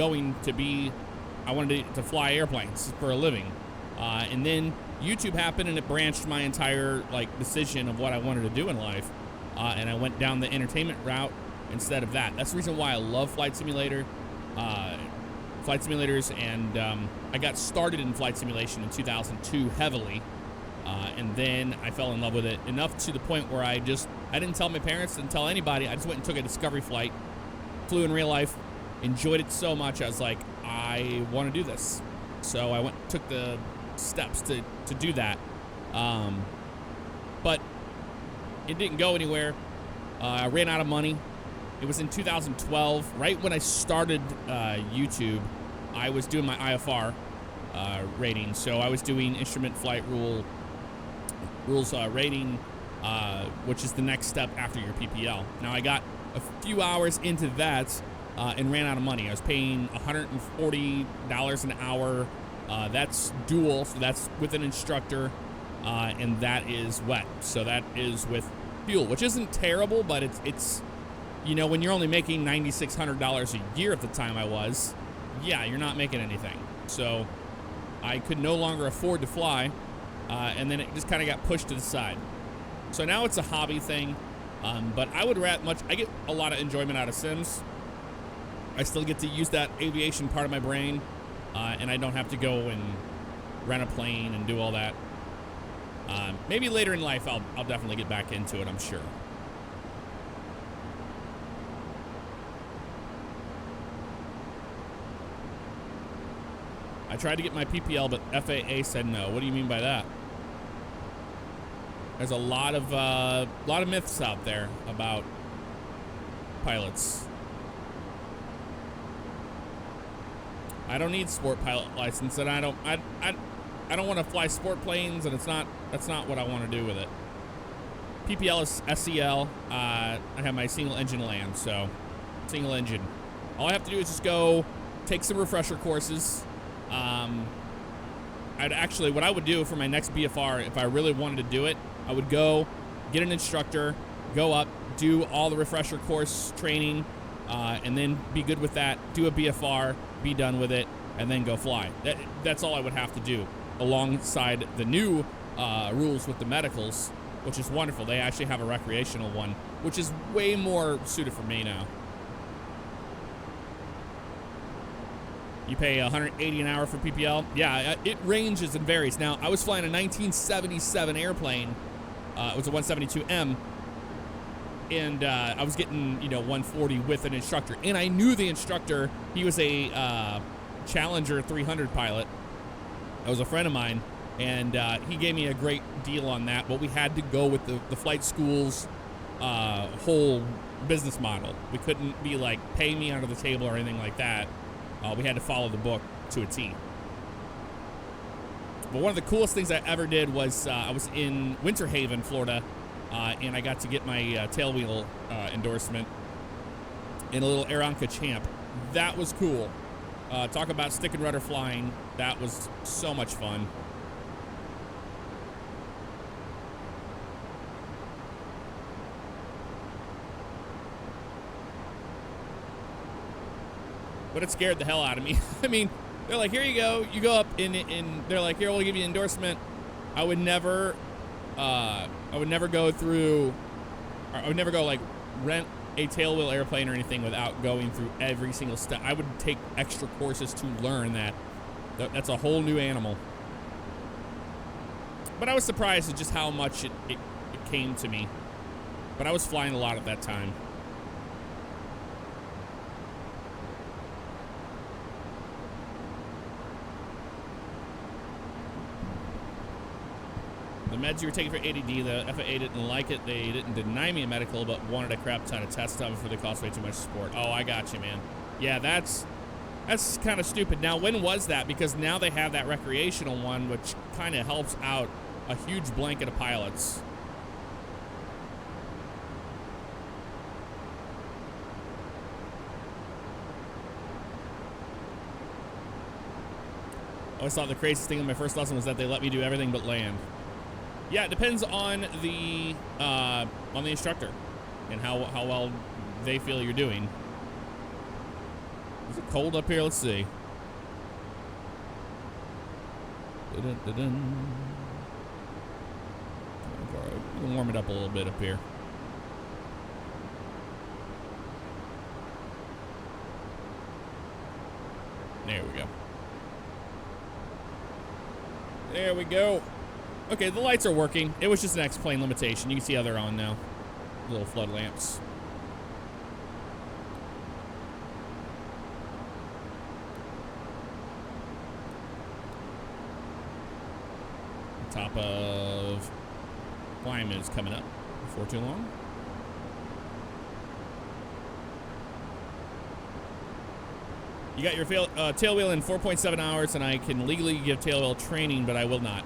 to fly airplanes for a living. And then YouTube happened and it branched my entire decision of what I wanted to do in life. And I went down the entertainment route instead of that. That's the reason why I love flight simulators, and I got started in flight simulation in 2002 heavily, and then I fell in love with it enough to the point where I didn't tell my parents, didn't tell anybody. I just went and took a discovery flight, flew in real life, enjoyed it so much I was like, I want to do this. So I took the steps to do that, but it didn't go anywhere. I ran out of money. It was in 2012, right when I started YouTube. I was doing my IFR rating, so I was doing instrument flight rules rating, which is the next step after your PPL. Now I got a few hours into that and ran out of money. I was paying $140 an hour. That's dual, so that's with an instructor, and that is wet. So that is with fuel, which isn't terrible, but it's when you're only making $9,600 a year at the time I was, you're not making anything. So I could no longer afford to fly, and then it just kind of got pushed to the side. So now it's a hobby thing, but I get a lot of enjoyment out of Sims. I still get to use that aviation part of my brain, and I don't have to go and rent a plane and do all that. Maybe later in life I'll definitely get back into it, I'm sure. I tried to get my PPL, but FAA said no. What do you mean by that? There's a lot of myths out there about pilots. I don't need sport pilot license, and I don't want to fly sport planes, and that's not what I want to do with it. PPL is SCL. I have my single engine land, so single engine. All I have to do is just go take some refresher courses. What I would do for my next BFR, if I really wanted to do it, I would go get an instructor, go up, do all the refresher course training, and then be good with that, do a BFR, be done with it, and then go fly. That's all I would have to do, alongside the new rules with the medicals, which is wonderful. They actually have a recreational one, which is way more suited for me now. You pay $180 an hour for PPL. Yeah, it ranges and varies. Now, I was flying a 1977 airplane. It was a 172M. And I was getting, $140 with an instructor. And I knew the instructor. He was a Challenger 300 pilot. That was a friend of mine. And he gave me a great deal on that. But we had to go with the flight school's whole business model. We couldn't be like, pay me under the table or anything like that. We had to follow the book to a T. But one of the coolest things I ever did was I was in Winter Haven, Florida, and I got to get my tailwheel endorsement in a little Aeronca Champ. That was cool. Talk about stick and rudder flying. That was so much fun. But it scared the hell out of me. I mean, they're like, here you go. You go up and they're like, here, we'll give you an endorsement. I would never go through, or I would never go like rent a tailwheel airplane or anything without going through every single step. I would take extra courses to learn that. That's a whole new animal. But I was surprised at just how much it came to me. But I was flying a lot at that time. The meds you were taking for ADD, the FAA didn't like it. They didn't deny me a medical, but wanted a crap ton of tests of it for the cost way too much support. Oh, I got you, man. Yeah, that's kind of stupid. Now, when was that? Because now they have that recreational one, which kind of helps out a huge blanket of pilots. I always thought the craziest thing in my first lesson was that they let me do everything but land. Yeah, it depends on the instructor and how well they feel you're doing. Is it cold up here? Let's see. Dun-dun-dun-dun. We can warm it up a little bit up here. There we go. There we go. Okay, the lights are working. It was just an X-plane limitation. You can see how they're on now. Little flood lamps. Top of climb is coming up before too long. You got your tailwheel in 4.7 hours, and I can legally give tailwheel training, but I will not.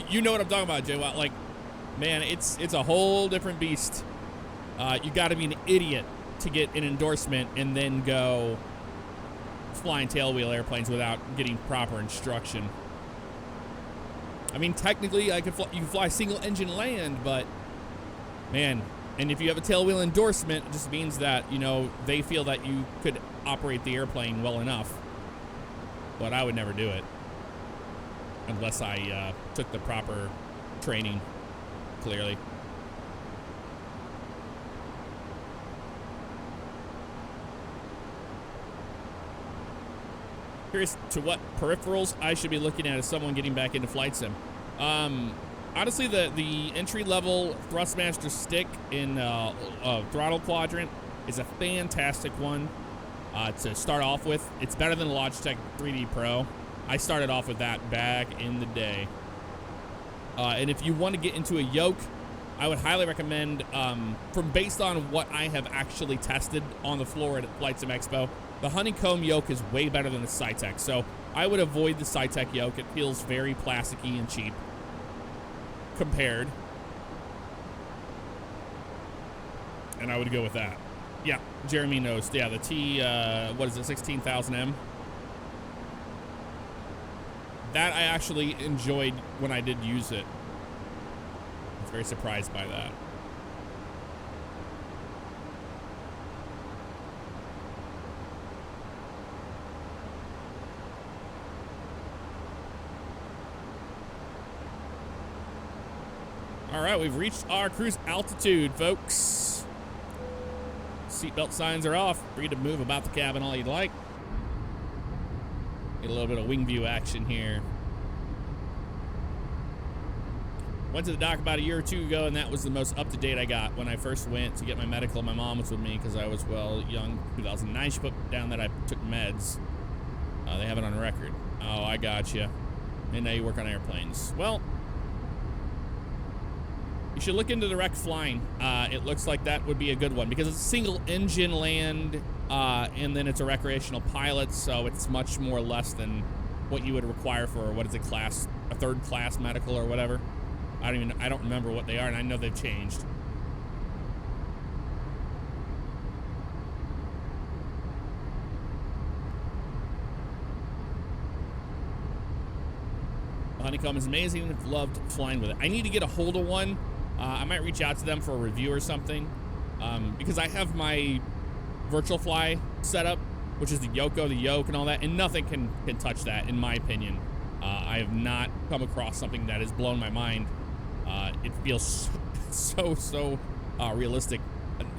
You know what I'm talking about, Jay. Like, man, it's a whole different beast. You got to be an idiot to get an endorsement and then go flying tailwheel airplanes without getting proper instruction. I mean, technically, you can fly single engine land, but man, and if you have a tailwheel endorsement, it just means that, they feel that you could operate the airplane well enough. But I would never do it unless I took the proper training, clearly. Curious to what peripherals I should be looking at as someone getting back into flight sim. Honestly, the entry-level Thrustmaster stick in throttle quadrant is a fantastic one to start off with. It's better than the Logitech 3D Pro. I started off with that back in the day. And if you want to get into a yoke, I would highly recommend, from based on what I have actually tested on the floor at Flight Sim Expo, the honeycomb yoke is way better than the Cytec. So I would avoid the Cytec yoke. It feels very plasticky and cheap compared. And I would go with that. Yeah, Jeremy knows. Yeah, the T, what is it, 16,000M? That I actually enjoyed when I did use it. I was very surprised by that. All right, we've reached our cruise altitude, folks. Seatbelt signs are off. Free to move about the cabin all you'd like. Get a little bit of wing view action here. Went to the dock about a year or two ago, and that was the most up-to-date I got. When I first went to get my medical, my mom was with me because I was, well, young. 2009, she put down that I took meds. They have it on record. Oh, I gotcha. And now you work on airplanes. Well, you should look into direct flying. It looks like that would be a good one because it's a single engine land, and then it's a recreational pilot, so it's much more less than what you would require for, what is it, class, a third class medical or whatever. I don't remember what they are, and I know they've changed. The honeycomb is amazing. I've loved flying with it. I need to get a hold of one. I might reach out to them for a review or something, because I have my virtual fly setup, which is the Yoko, the yoke, and all that, and nothing can touch that, in my opinion. I have not come across something that has blown my mind. It feels so realistic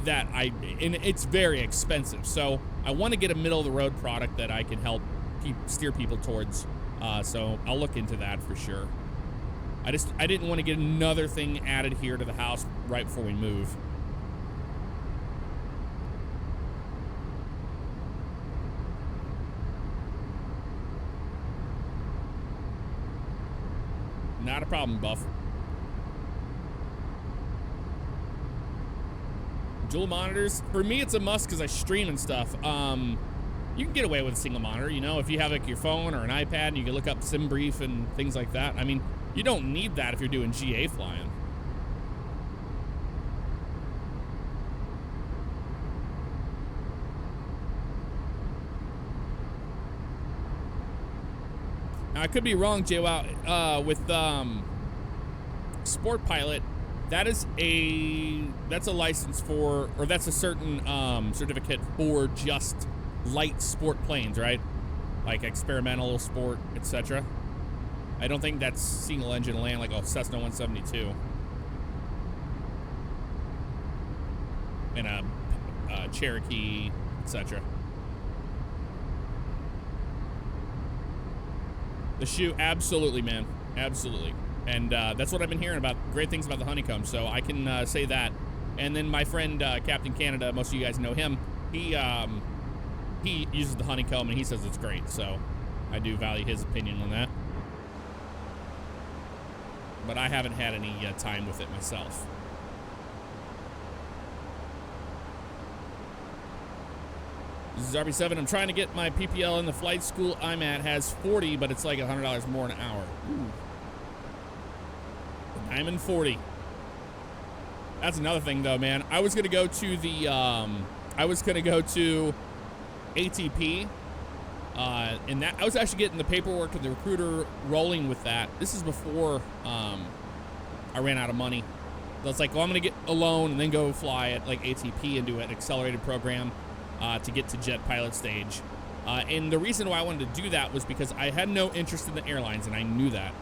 that and it's very expensive. So I want to get a middle of the road product that I can help steer people towards. So I'll look into that for sure. I didn't want to get another thing added here to the house right before we move. Not a problem, Buff. Dual monitors, for me it's a must because I stream and stuff. You can get away with a single monitor, you know, if you have like your phone or an iPad and you can look up SimBrief and things like that. I mean, you don't need that if you're doing GA flying. Now, I could be wrong, JWoww, with Sport Pilot. That's a license for, or that's a certain certificate for just light sport planes, right? Like experimental sport, etc. I don't think that's single engine land like a Cessna 172 and a Cherokee, etc. The shoe, absolutely, man, absolutely. And that's what I've been hearing about, great things about the honeycomb, so I can say that. And then my friend Captain Canada, most of you guys know him, he uses the honeycomb and he says it's great, so I do value his opinion on that. But I haven't had any time with it myself. This is RB7. I'm trying to get my PPL in the flight school I'm at has 40, but it's like $100 more an hour. Ooh. Diamond 40. That's another thing though, man. I was gonna go to the ATP, and that I was actually getting the paperwork and the recruiter rolling with that. This is before I ran out of money. So it's like, well, I'm gonna get a loan and then go fly at like ATP and do an accelerated program to get to jet pilot stage. And the reason why I wanted to do that was because I had no interest in the airlines, and I knew that.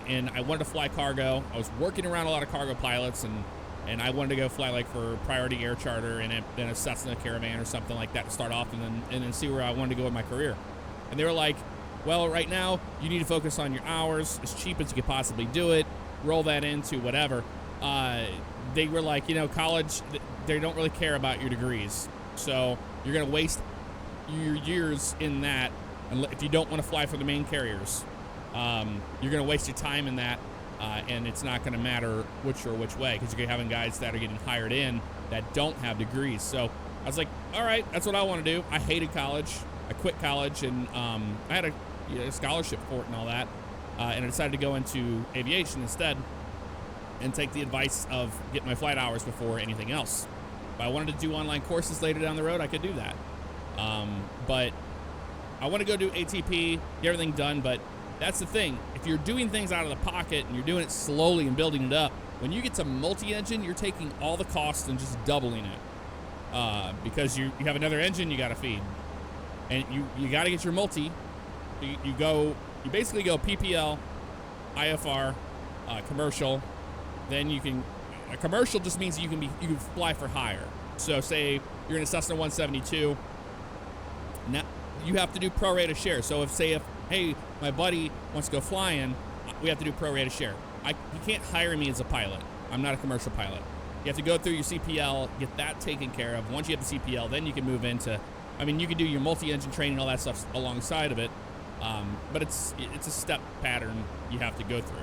And I wanted to fly cargo. I was working around a lot of cargo pilots, and I wanted to go fly like for priority air charter and then a Cessna Caravan or something like that to start off, and then see where I wanted to go with my career. And they were like, well, right now you need to focus on your hours as cheap as you could possibly do it, roll that into whatever. They were like, you know, college, they don't really care about your degrees, so you're gonna waste your years in that if you don't want to fly for the main carriers. You're gonna waste your time in that and it's not going to matter which way, because you're having guys that are getting hired in that don't have degrees. So I was like, all right, that's what I want to do. I hated college. I quit college, and I had a scholarship for it and all that, and I decided to go into aviation instead and take the advice of get my flight hours before anything else. If I wanted to do online courses later down the road, I could do that. But I want to go do ATP, get everything done, but that's the thing. If you're doing things out of the pocket and you're doing it slowly and building it up, when you get to multi-engine, you're taking all the costs and just doubling it. Because you have another engine you got to feed. And you got to get your multi. You basically go PPL, IFR, commercial. Then you can, a commercial just means you can fly for hire. So say you're in a Cessna 172, now you have to do pro rata share. So if hey, my buddy wants to go flying, we have to do pro rata share. You can't hire me as a pilot. I'm not a commercial pilot. You have to go through your CPL, get that taken care of. Once you have the CPL, then you can move into, you can do your multi-engine training, all that stuff alongside of it. But it's a step pattern you have to go through.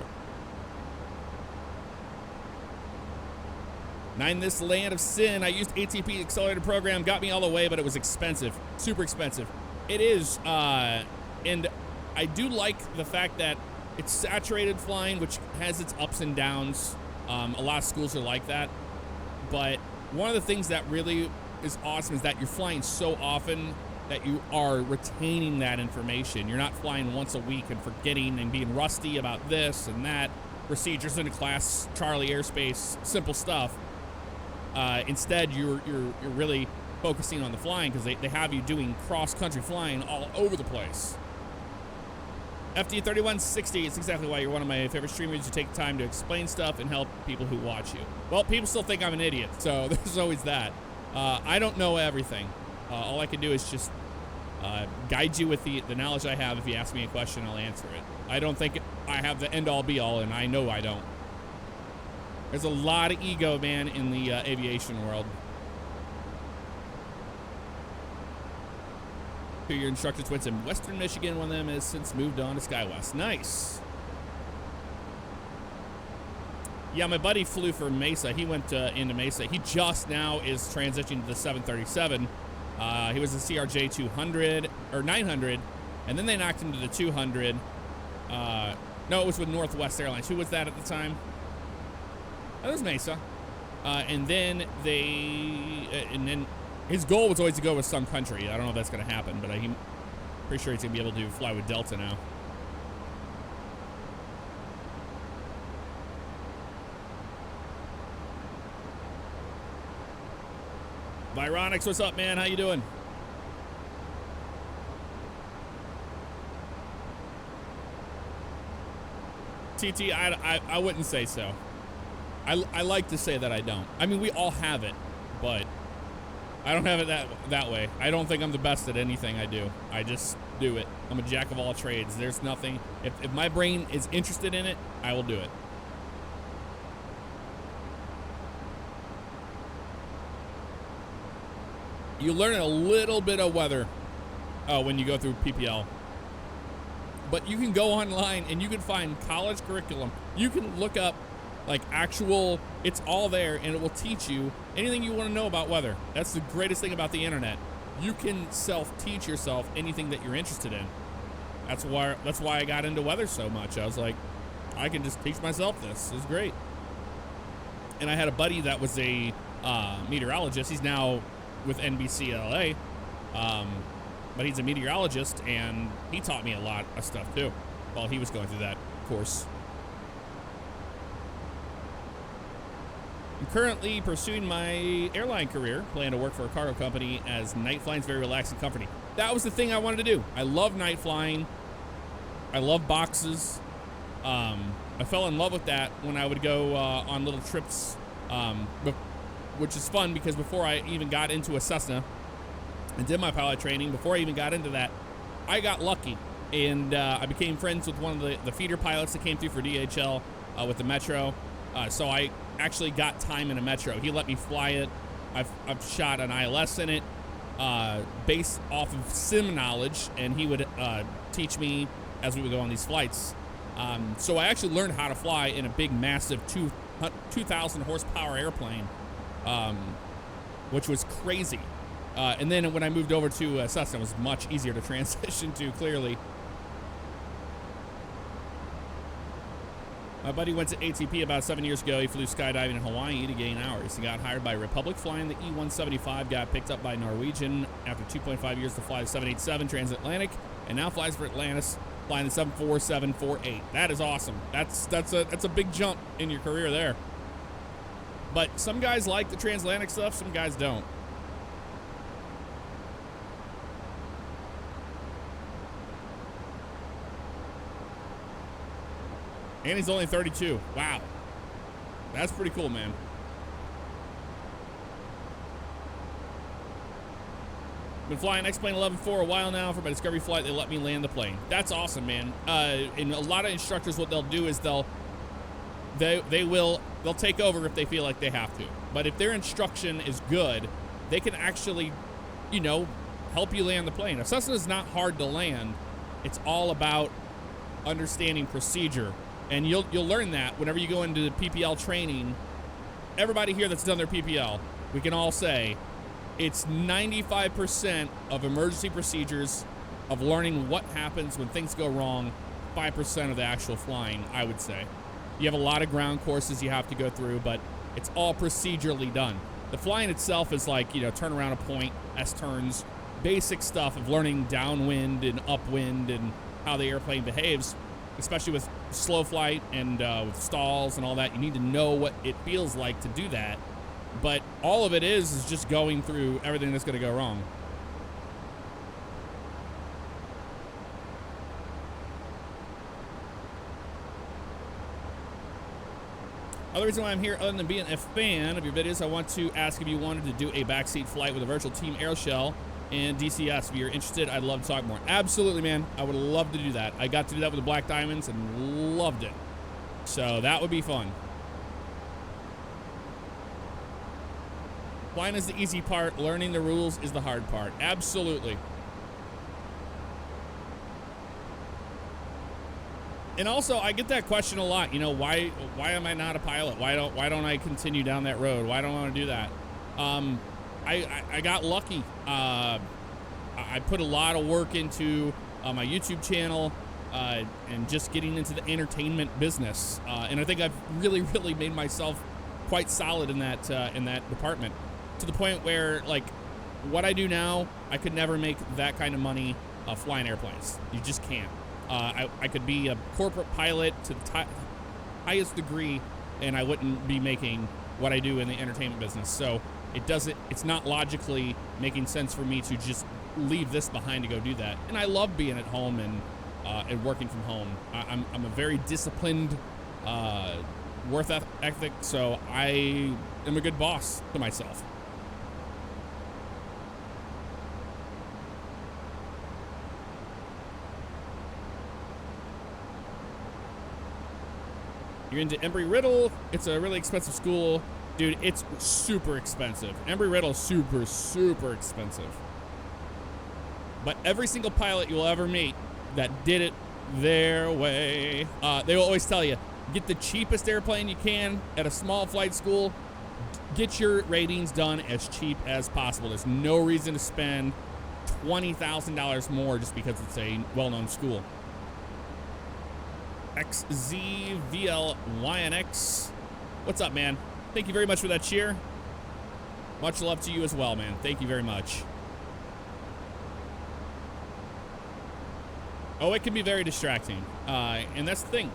This land of sin. I used ATP accelerated program, got me all the way, but it was expensive, super expensive. It is, and I do like the fact that it's saturated flying, which has its ups and downs. A lot of schools are like that. But one of the things that really is awesome is that you're flying so often that you are retaining that information. You're not flying once a week and forgetting and being rusty about this and that. Procedures into class, Charlie airspace, simple stuff. Instead, you're really focusing on the flying, because they have you doing cross-country flying all over the place. FD3160, it's exactly why you're one of my favorite streamers. You take time to explain stuff and help people who watch you. Well, people still think I'm an idiot, so there's always that. I don't know everything. All I can do is just guide you with the knowledge I have. If you ask me a question, I'll answer it. I don't think I have the end-all be-all, and I know I don't. There's a lot of ego, man, in the aviation world. Your instructor twins in Western Michigan. One of them has since moved on to SkyWest. Nice. Yeah, my buddy flew for Mesa. He went into Mesa. He just now is transitioning to the 737. He was a CRJ 200 or 900, and then they knocked him to the 200. No, it was with Northwest Airlines. Who was that at the time? That was Mesa. And then his goal was always to go with some country. I don't know if that's going to happen, but I'm pretty sure he's going to be able to fly with Delta now. Vironics, what's up, man? How you doing? TT, I wouldn't say so. I like to say that I don't. We all have it, but I don't have it that way. I don't think I'm the best at anything I do. I just do it. I'm a jack of all trades. There's nothing. If my brain is interested in it, I will do it. You learn a little bit of weather when you go through PPL. But you can go online and you can find college curriculum. You can look up it's all there, and it will teach you anything you want to know about weather. That's the greatest thing about the internet. You can self-teach yourself anything that you're interested in. That's why I got into weather so much. I was like, I can just teach myself this. This is great. And I had a buddy that was a meteorologist. He's now with NBC LA, but he's a meteorologist, and he taught me a lot of stuff too while he was going through that course. I'm currently pursuing my airline career, plan to work for a cargo company, as night flying is very relaxing and comforting. That was the thing I wanted to do. I love night flying. I love boxes. I fell in love with that when I would go on little trips, which is fun because before I even got into a Cessna and did my pilot training, before I even got into that, I got lucky. And I became friends with one of the feeder pilots that came through for DHL with the Metro. So I actually got time in a Metro. He let me fly it. I've shot an ILS in it based off of sim knowledge, and he would teach me as we would go on these flights. So I actually learned how to fly in a big, massive 2,000 horsepower airplane, which was crazy. And then when I moved over to Cessna, it was much easier to transition to, clearly. My buddy went to ATP about 7 years ago. He flew skydiving in Hawaii to gain hours. He got hired by Republic flying the E-175, got picked up by Norwegian after 2.5 years to fly the 787 transatlantic, and now flies for Atlantis, flying the 747-48. That is awesome. That's a big jump in your career there. But some guys like the transatlantic stuff, some guys don't. And he's only 32. Wow. That's pretty cool, man. Been flying X-Plane 11 for a while now. For my Discovery flight, they let me land the plane. That's awesome, man. And a lot of instructors, what they'll do is they'll take over if they feel like they have to. But if their instruction is good, they can actually, help you land the plane. A Cessna is not hard to land. It's all about understanding procedure. And you'll learn that whenever you go into the PPL training. Everybody here that's done their PPL, we can all say it's 95% of emergency procedures, of learning what happens when things go wrong, 5% of the actual flying, I would say. You have a lot of ground courses you have to go through, but it's all procedurally done. The flying itself is like, turn around a point, S-turns, basic stuff of learning downwind and upwind and how the airplane behaves. Especially with slow flight and with stalls and all that, you need to know what it feels like to do that. But all of it is just going through everything that's going to go wrong. Other reason why I'm here, other than being a fan of your videos, I want to ask if you wanted to do a backseat flight with a virtual team airshell and DCS. If you're interested, I'd love to talk more. Absolutely, man. I would love to do that. I got to do that with the Black Diamonds and loved it. So that would be fun. Flying is the easy part. Learning the rules is the hard part. Absolutely. And also, I get that question a lot. Why am I not a pilot? Why don't I continue down that road? Why don't I want to do that? I got lucky. I put a lot of work into my YouTube channel and just getting into the entertainment business. And I think I've really, really made myself quite solid in that department, to the point where, like, what I do now, I could never make that kind of money flying airplanes. You just can't. I could be a corporate pilot to the highest degree, and I wouldn't be making what I do in the entertainment business. So it's not logically making sense for me to just leave this behind to go do that. And I love being at home and working from home. I'm a very disciplined work ethic, so I am a good boss to myself. You're into Embry-Riddle. It's a really expensive school. Dude, it's super expensive. Embry-Riddle is super, super expensive. But every single pilot you'll ever meet that did it their way, they will always tell you, get the cheapest airplane you can at a small flight school. Get your ratings done as cheap as possible. There's no reason to spend $20,000 more just because it's a well-known school. XZVLYNX. What's up, man? Thank you very much for that cheer. Much love to you as well, man. Thank you very much. Oh, it can be very distracting. And that's the thing.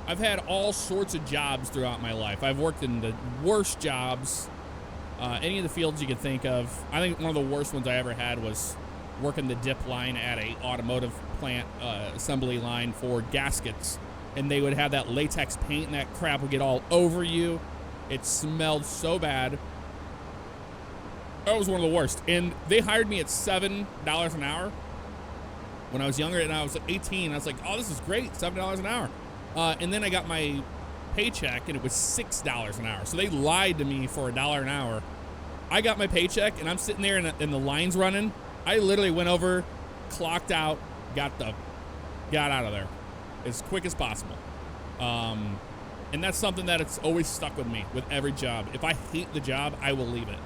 I've had all sorts of jobs throughout my life. I've worked in the worst jobs, any of the fields you could think of. I think one of the worst ones I ever had was working the dip line at a automotive plant assembly line for gaskets, and they would have that latex paint and that crap would get all over you. It smelled so bad. That was one of the worst. And they hired me at $7 an hour when I was younger, and I was 18. I was like, oh, this is great, $7 an hour. And then I got my paycheck, and it was $6 an hour. So they lied to me for $1 an hour. I got my paycheck, and I'm sitting there, and the line's running. I literally went over, clocked out, got out of there. as quick as possible. And that's something that it's always stuck with me with every job. If I hate the job, I will leave it.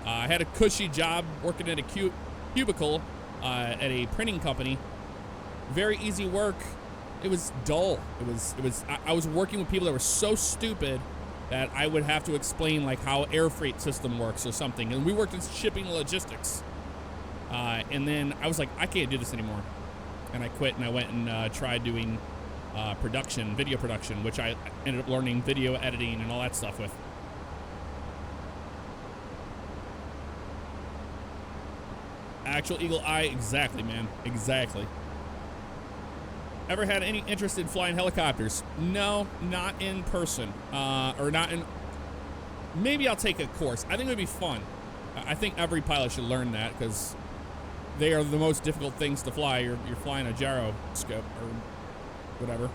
I had a cushy job working at a cubicle at a printing company. Very easy work. It was dull. I was working with people that were so stupid that I would have to explain like how air freight system works or something. And we worked in shipping logistics. And then I was like, I can't do this anymore. And I quit and I went and tried doing production, video production, which I ended up learning video editing and all that stuff with. Actual eagle eye, exactly, man, exactly. Ever had any interest in flying helicopters? No, not in person, or not in. Maybe I'll take a course. I think it would be fun. I think every pilot should learn that because they are the most difficult things to fly. You're flying a gyroscope or whatever.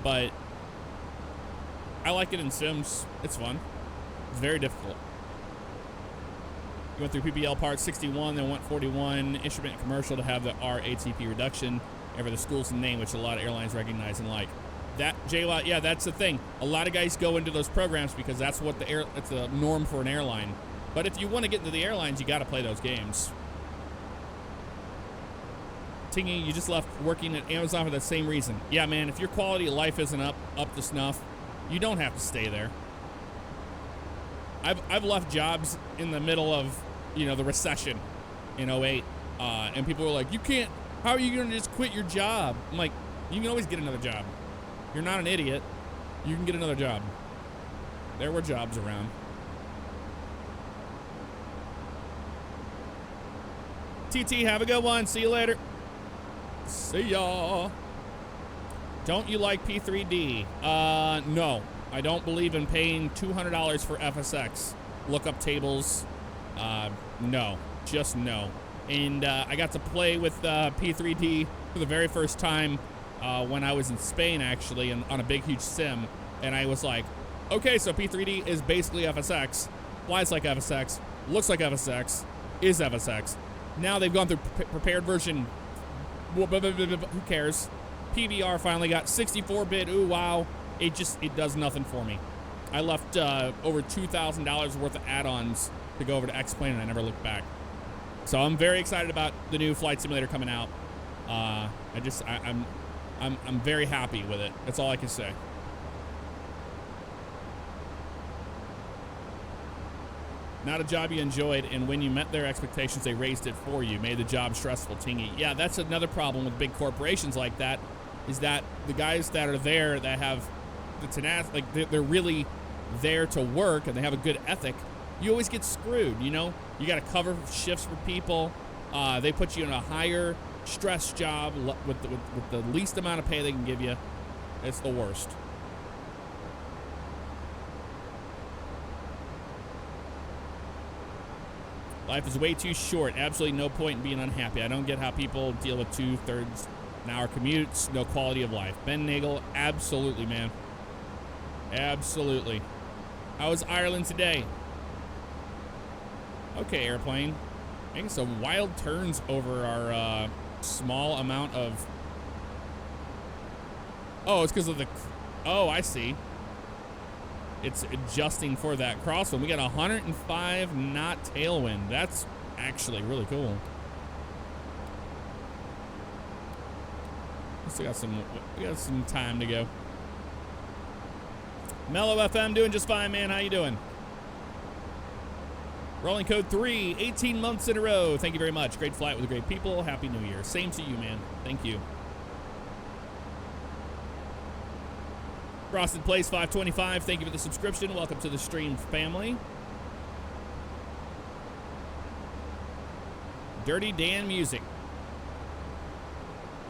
But I like it in sims. It's fun. It's very difficult. You went through PPL Part 61, then went 41, instrument and commercial to have the RATP reduction, and for the school's name, which a lot of airlines recognize and like. That, JWOT, yeah, that's the thing. A lot of guys go into those programs because that's what it's a norm for an airline. But if you want to get into the airlines, you got to play those games. Tingy, you just left working at Amazon for the same reason. Yeah, man, if your quality of life isn't up to snuff, you don't have to stay there. I've left jobs in the middle of, the recession in 08, and people were like, you can't, how are you going to just quit your job? I'm like, you can always get another job. You're not an idiot. You can get another job. There were jobs around. TT, have a good one. See you later. See y'all. Don't you like P3D? No. I don't believe in paying $200 for FSX. Lookup tables. No. Just no. And I got to play with P3D for the very first time when I was in Spain, actually, and on a big, huge sim. And I was like, okay, so P3D is basically FSX. Flies like FSX. Looks like FSX. Is FSX. Now they've gone through prepared version. Who cares? PVR finally got 64-bit. Ooh, wow. It does nothing for me. I left over $2,000 worth of add-ons to go over to X-Plane, and I never looked back. So I'm very excited about the new flight simulator coming out. I'm very happy with it. That's all I can say. Not a job you enjoyed, and when you met their expectations, they raised it for you, made the job stressful, Tingy. Yeah, that's another problem with big corporations like that, is that the guys that are there that have the tenacity, like they're really there to work and they have a good ethic, you always get screwed, You got to cover shifts for people. They put you in a higher stress job with the least amount of pay they can give you. It's the worst. Life is way too short. Absolutely no point in being unhappy. I don't get how people deal with 2/3 an hour commutes, no quality of life. Ben Nagel, absolutely, man. Absolutely. How was Ireland today? Okay, airplane. Making some wild turns over our small amount of... Oh, it's because of the... Oh, I see. It's adjusting for that crosswind. We got 105 knot tailwind. That's actually really cool. We got some time to go. Mellow FM doing just fine, man. How you doing? Rolling code 3, 18 months in a row. Thank you very much. Great flight with great people. Happy New Year. Same to you, man. Thank you. Frosted Place 525, thank you for the subscription. Welcome to the stream family. Dirty Dan Music.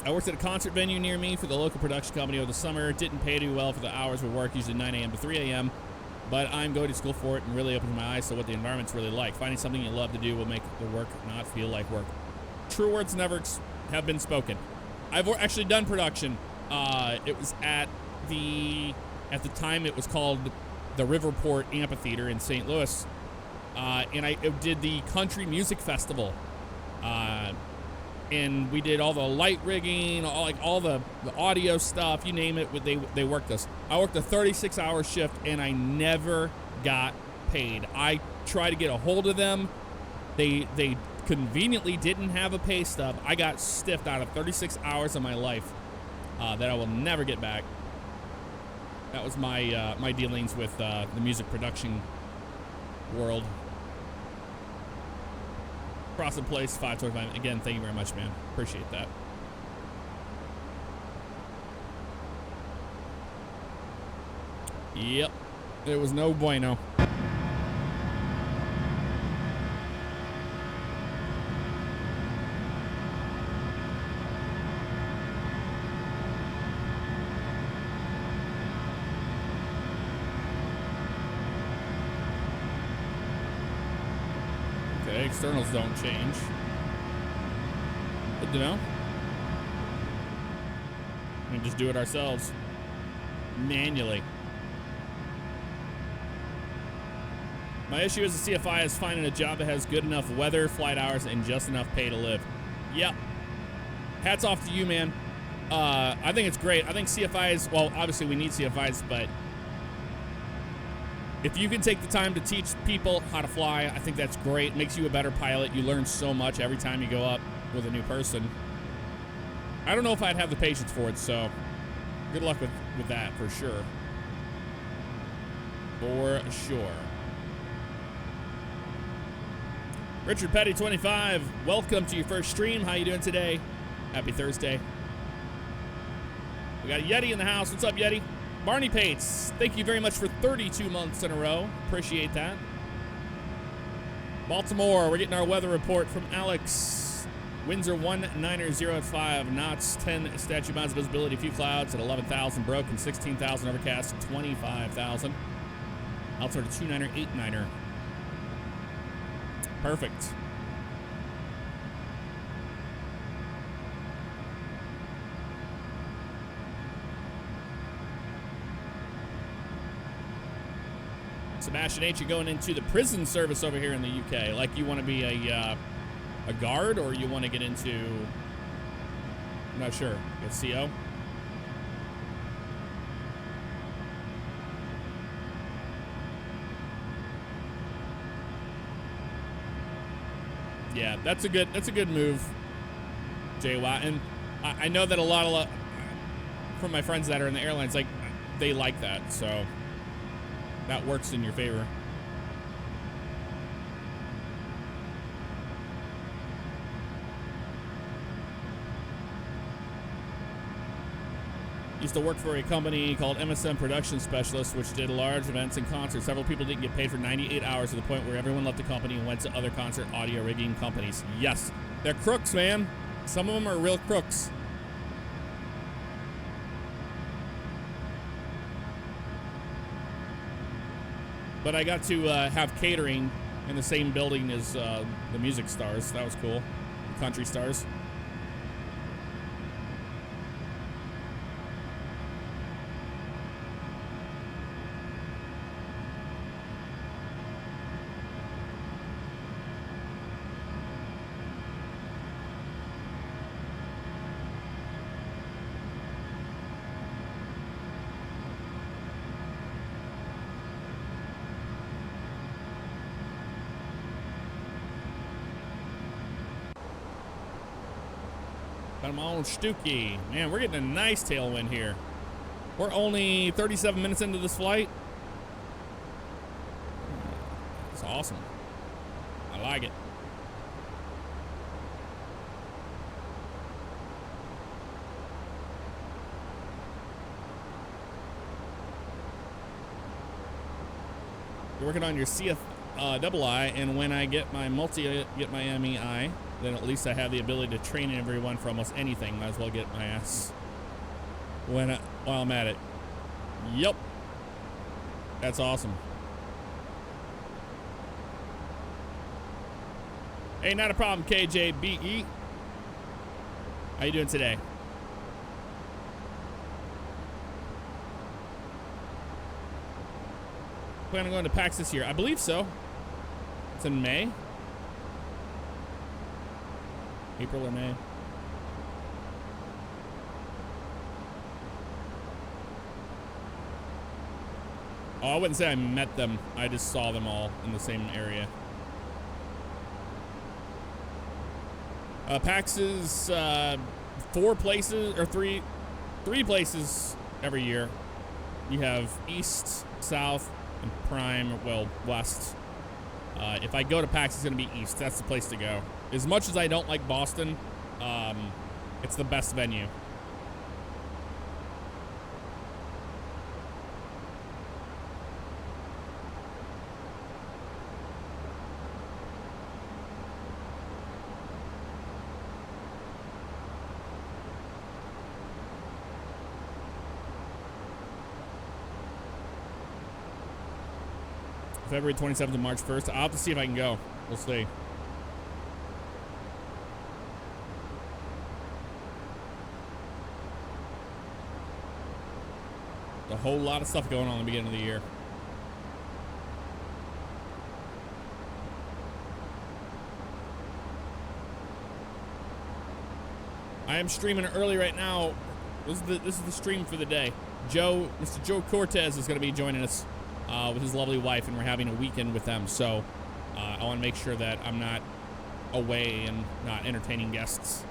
I worked at a concert venue near me for the local production company over the summer. Didn't pay too well for the hours we work, usually 9 a.m. to 3 a.m. But I'm going to school for it and really opened my eyes to what the environment's really like. Finding something you love to do will make the work not feel like work. True words never have been spoken. I've actually done production. It was at the time it was called the Riverport Amphitheater in St. Louis, and I did the Country Music Festival and we did all the light rigging, all the audio stuff, you name it. They worked us. I worked a 36-hour shift, and I never got paid. I tried to get a hold of them. They conveniently didn't have a pay stub. I got stiffed out of 36 hours of my life that I will never get back. That was my my dealings with the music production world. Crossing Place 525. Again, thank you very much, man. Appreciate that. Yep. It was no bueno. Okay, externals don't change. Good to know. We can just do it ourselves. Manually. My issue as a CFI is finding a job that has good enough weather, flight hours, and just enough pay to live. Yep. Hats off to you, man. I think it's great. I think CFIs, well, obviously we need CFIs, but if you can take the time to teach people how to fly, I think that's great. It makes you a better pilot. You learn so much every time you go up with a new person. I don't know if I'd have the patience for it, so good luck with that for sure. For sure. Richard Petty 25, welcome to your first stream. How you doing today? Happy Thursday. We got Yeti in the house. What's up, Yeti? Barney Pates, thank you very much for 32 months in a row. Appreciate that. Baltimore, we're getting our weather report from Alex. Winds are 190 at 5 knots, 10 statute miles of visibility, few clouds at 11,000, broken 16,000, overcast 25,000. Altimeter 29er, 89er. Perfect. Sebastian H, you're going into the prison service over here in the UK. Like, you want to be a guard, or you want to get into, I'm not sure, a CO? Yeah, that's a good move, JY. And I know that a lot of from my friends that are in the airlines, like, they like that, so that works in your favor. Used to work for a company called MSM Production Specialist, which did large events and concerts. Several people didn't get paid for 98 hours to the point where everyone left the company and went to other concert audio rigging companies. Yes, they're crooks, man. Some of them are real crooks. But I got to have catering in the same building as the music stars. That was cool. The country stars. Got my own Stuckey. Man, we're getting a nice tailwind here. We're only 37 minutes into this flight. It's awesome. I like it. You're working on your CFII, and when I get my MEI, then at least I have the ability to train everyone for almost anything. Might as well get my ass while I'm at it. Yep. That's awesome. Hey, not a problem, KJBE. How you doing today? Plan on going to PAX this year? I believe so. It's in May. April or May. Oh, I wouldn't say I met them. I just saw them all in the same area. PAX is 4 places, or three places every year. You have East, South, and Prime, well, West. If I go to PAX, it's going to be East. That's the place to go. As much as I don't like Boston, it's the best venue. February 27th to March 1st. I'll have to see if I can go. We'll see. A whole lot of stuff going on in the beginning of the year. I am streaming early right now. This is the stream for the day. Mr. Joe Cortez is going to be joining us with his lovely wife, and we're having a weekend with them. So I want to make sure that I'm not away and not entertaining guests.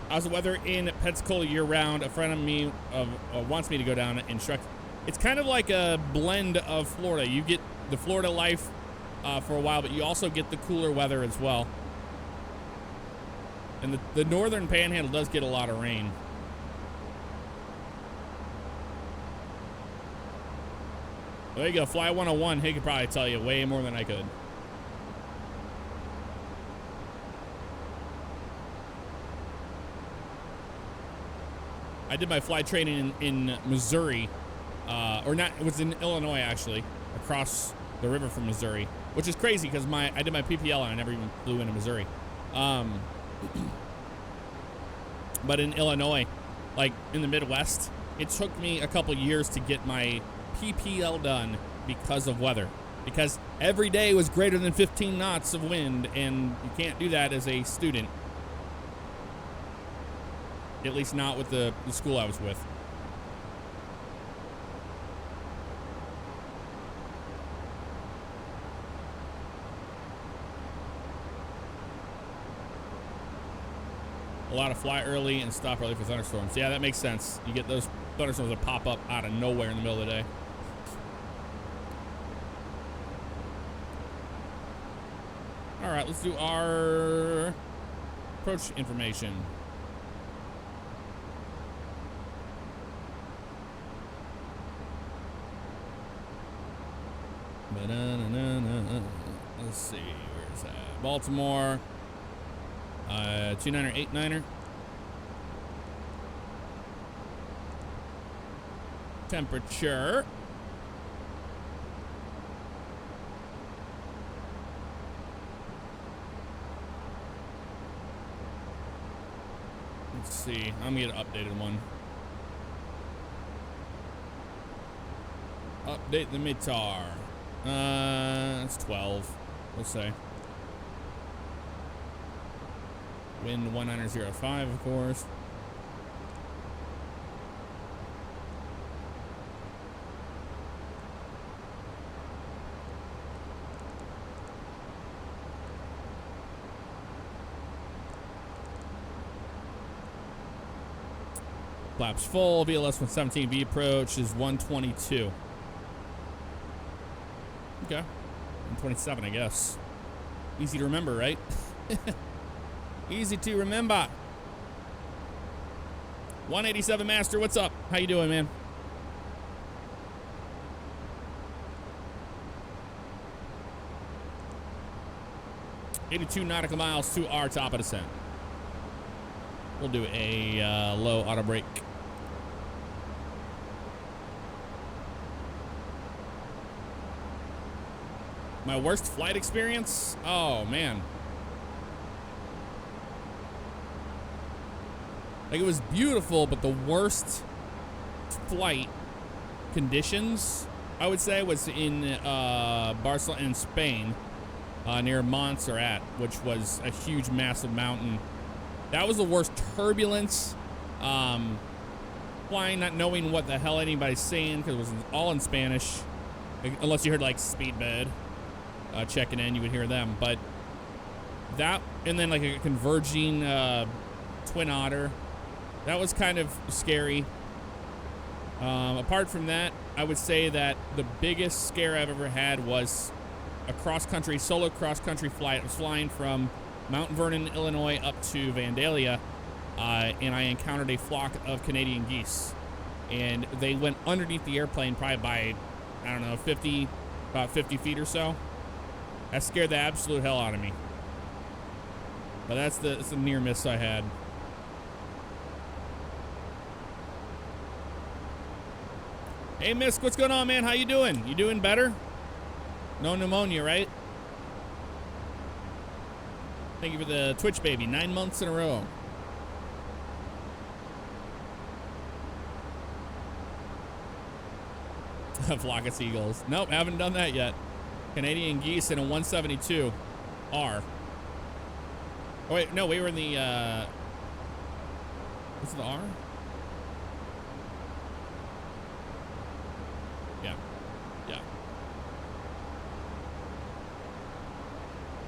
How's the weather in Pensacola year-round? A friend of me wants me to go down and instruct. It's kind of like a blend of Florida. You get the Florida life for a while, but you also get the cooler weather as well. And the northern panhandle does get a lot of rain. There you go, Fly 101. He could probably tell you way more than I could. I did my flight training in Missouri, or not, it was in Illinois actually, across the river from Missouri, which is crazy because I did my PPL and I never even flew into Missouri. But in Illinois, like in the Midwest, it took me a couple years to get my PPL done because of weather. Because every day was greater than 15 knots of wind, and you can't do that as a student. At least not with the school I was with. A lot of fly early and stop early for thunderstorms. Yeah, that makes sense. You get those thunderstorms that pop up out of nowhere in the middle of the day. All right, let's do our approach information. Let's see, where's that? Baltimore. 29er, 89er. Temperature. Let's see. I'm gonna get an updated one. Update the METAR. It's 12. We'll say. Wind 1905, of course. Flaps full. VLS 117 V approach is 122. Okay. 127, I guess. Easy to remember, right? Easy to remember. 187 Master, what's up? How you doing, man? $82 nautical miles to our top of descent. We'll do a low auto brake. My worst flight experience? Oh, man. Like, it was beautiful, but the worst flight conditions, I would say, was in Barcelona, in Spain, near Montserrat, which was a huge, massive mountain. That was the worst turbulence. flying, not knowing what the hell anybody's saying because it was all in Spanish. Unless you heard like Speedbed checking in, you would hear them. But that, and then like a converging twin otter, that was kind of scary. Apart from that, I would say that the biggest scare I've ever had was a solo cross-country flight. I was flying from Mount Vernon, Illinois up to Vandalia, and I encountered a flock of Canadian geese. And they went underneath the airplane probably by, I don't know, about 50 feet or so. That scared the absolute hell out of me. But that's the near miss I had. Hey, Misk, what's going on, man? How you doing? You doing better? No pneumonia, right? Thank you for the Twitch, baby. 9 months in a row. A flock of seagulls. Nope, haven't done that yet. Canadian geese in a 172 R. Oh, wait, no, we were in the, what's the R? Yeah.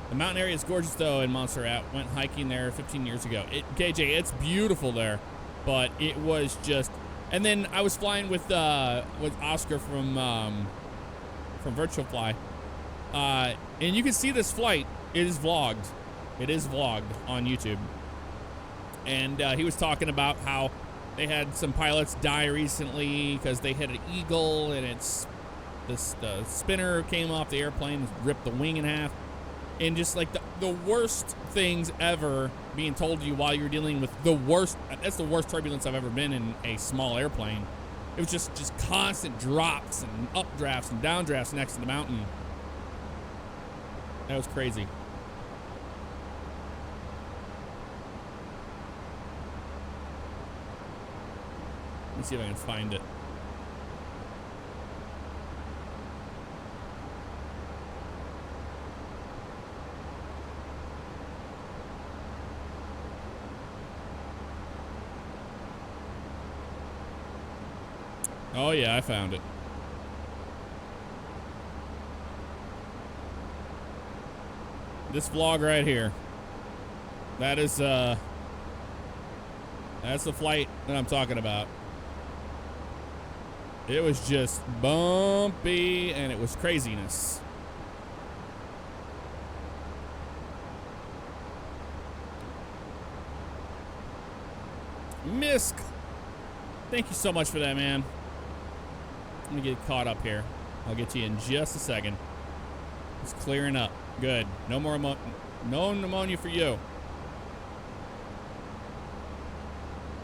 The mountain area is gorgeous, though, in Montserrat. Went hiking there 15 years ago. KJ, it's beautiful there, but it was just... And then I was flying with Oscar from Virtual Fly. And you can see this flight. It is vlogged. It is vlogged on YouTube. And he was talking about how they had some pilots die recently because they hit an eagle and the spinner came off the airplane, ripped the wing in half. And just like the worst things ever being told to you while you're dealing with that's the worst turbulence I've ever been in a small airplane. It was just constant drops and updrafts and downdrafts next to the mountain. That was crazy. Let me see if I can find it. Oh yeah, I found it. This vlog right here. That is that's the flight that I'm talking about. It was just bumpy and it was craziness. Misk, thank you so much for that, man. Let me get caught up here. I'll get to you in just a second. It's clearing up. Good. No more no pneumonia for you.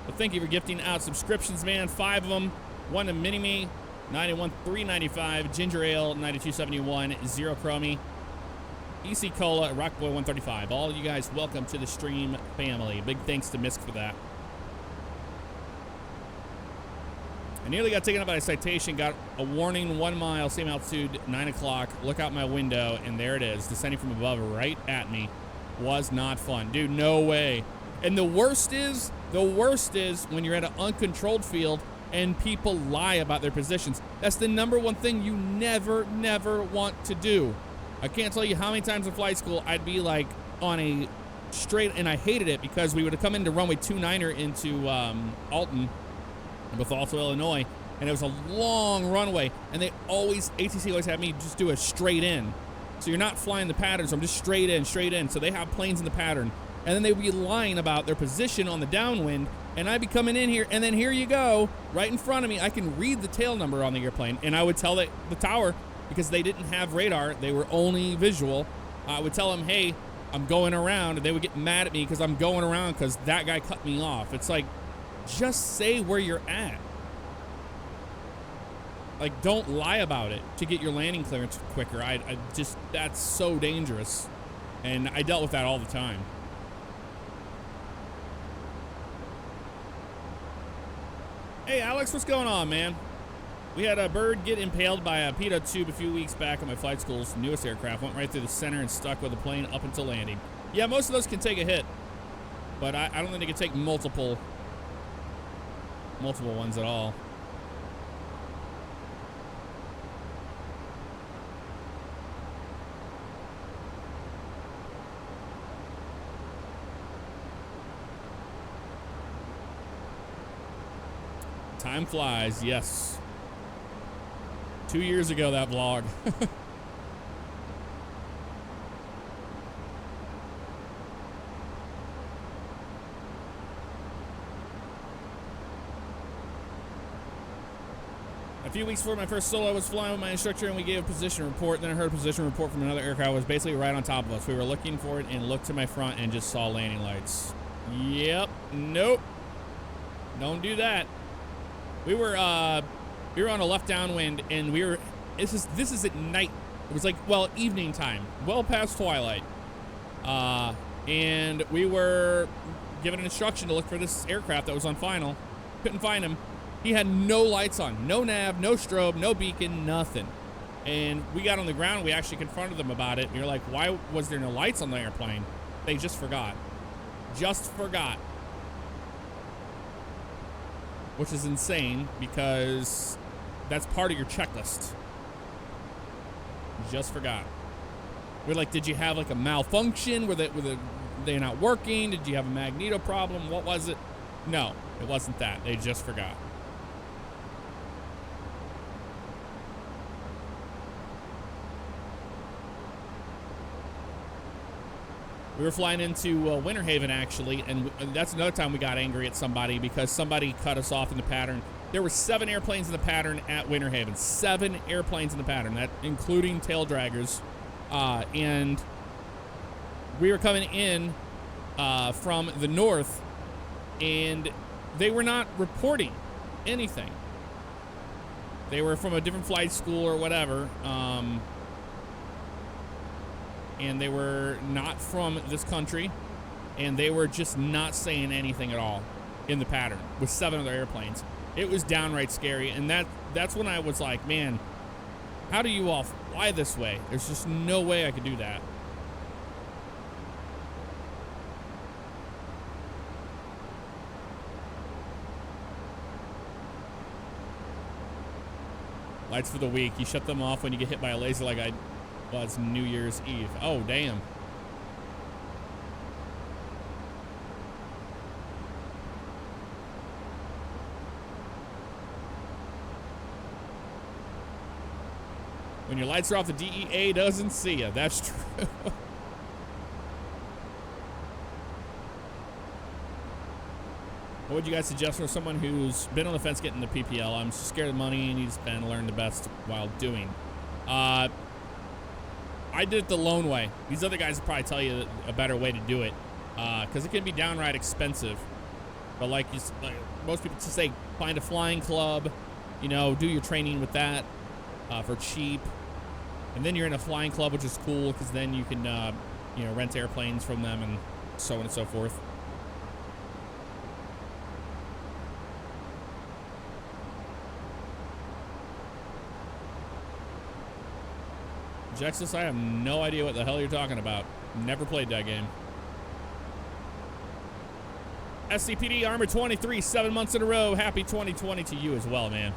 Well, thank you for gifting out subscriptions, man. 5 of them. 1 to Mini-Me, 91 $3.95, Ginger Ale, 92.71, Zero Chromie, EC Cola, Rockboy 135. All you guys, welcome to the stream family. Big thanks to Misk for that. I nearly got taken up by a citation, got a warning 1 mile, same altitude, 9 o'clock. Look out my window, and there it is, descending from above right at me. Was not fun. Dude, no way. And the worst is when you're at an uncontrolled field and people lie about their positions. That's the #1 thing you never want to do. I can't tell you how many times in flight school I'd be like on a straight, and I hated it because we would have come into runway 29er into Alton, Bethalto, Illinois, and it was a long runway, and ATC always had me just do a straight in. So you're not flying the pattern, so I'm just straight in. So they have planes in the pattern, and then they would be lying about their position on the downwind, and I'd be coming in here, and then here you go, right in front of me. I can read the tail number on the airplane, and I would tell the tower, because they didn't have radar, they were only visual, I would tell them, hey, I'm going around, and they would get mad at me because I'm going around because that guy cut me off. It's like, just say where you're at. Like, don't lie about it to get your landing clearance quicker. That's so dangerous. And I dealt with that all the time. Hey, Alex, what's going on, man? We had a bird get impaled by a pitot tube a few weeks back on my flight school's newest aircraft. Went right through the center and stuck with the plane up until landing. Yeah, most of those can take a hit, but I don't think they can take multiple multiple ones at all. Time flies, yes. 2 years ago, that vlog. A few weeks before my first solo, I was flying with my instructor and we gave a position report. Then I heard a position report from another aircraft. It was basically right on top of us. We were looking for it and looked to my front and just saw landing lights. Yep. Nope. Don't do that. We were on a left downwind and we were, this is at night. It was like, well, evening time, well past twilight. And we were given an instruction to look for this aircraft that was on final. Couldn't find him. He had no lights on, no nav, no strobe, no beacon, nothing. And we got on the ground, we actually confronted them about it. And you're like, why was there no lights on the airplane? They just forgot. Just forgot. Which is insane because that's part of your checklist. Just forgot. We're like, did you have like a malfunction? Were they not working? Did you have a magneto problem? What was it? No, it wasn't that. They just forgot. We were flying into Winter Haven, actually, and that's another time we got angry at somebody because somebody cut us off in the pattern. There were 7 airplanes in the pattern at Winter Haven. 7 airplanes in the pattern, that including tail draggers. And we were coming in from the north, and they were not reporting anything. They were from a different flight school or whatever. And they were not from this country, and they were just not saying anything at all in the pattern with 7 other airplanes. It was downright scary, and that's when I was like, man, how do you all fly this way? There's just no way I could do that. Lights for the week. You shut them off when you get hit by a laser like I... Well, it's New Year's Eve. Oh, damn. When your lights are off, the DEA doesn't see you. That's true. What would you guys suggest for someone who's been on the fence getting the PPL? I'm scared of money and needs to spend, learn the best while doing. I did it the lone way. These other guys will probably tell you a better way to do it, because it can be downright expensive. But like most people say, find a flying club, you know, do your training with that for cheap, and then you're in a flying club, which is cool because then you can, you know, rent airplanes from them and so on and so forth. Jexus, I have no idea what the hell you're talking about. Never played that game. SCPD Armor 23, 7 months in a row. Happy 2020 to you as well, man.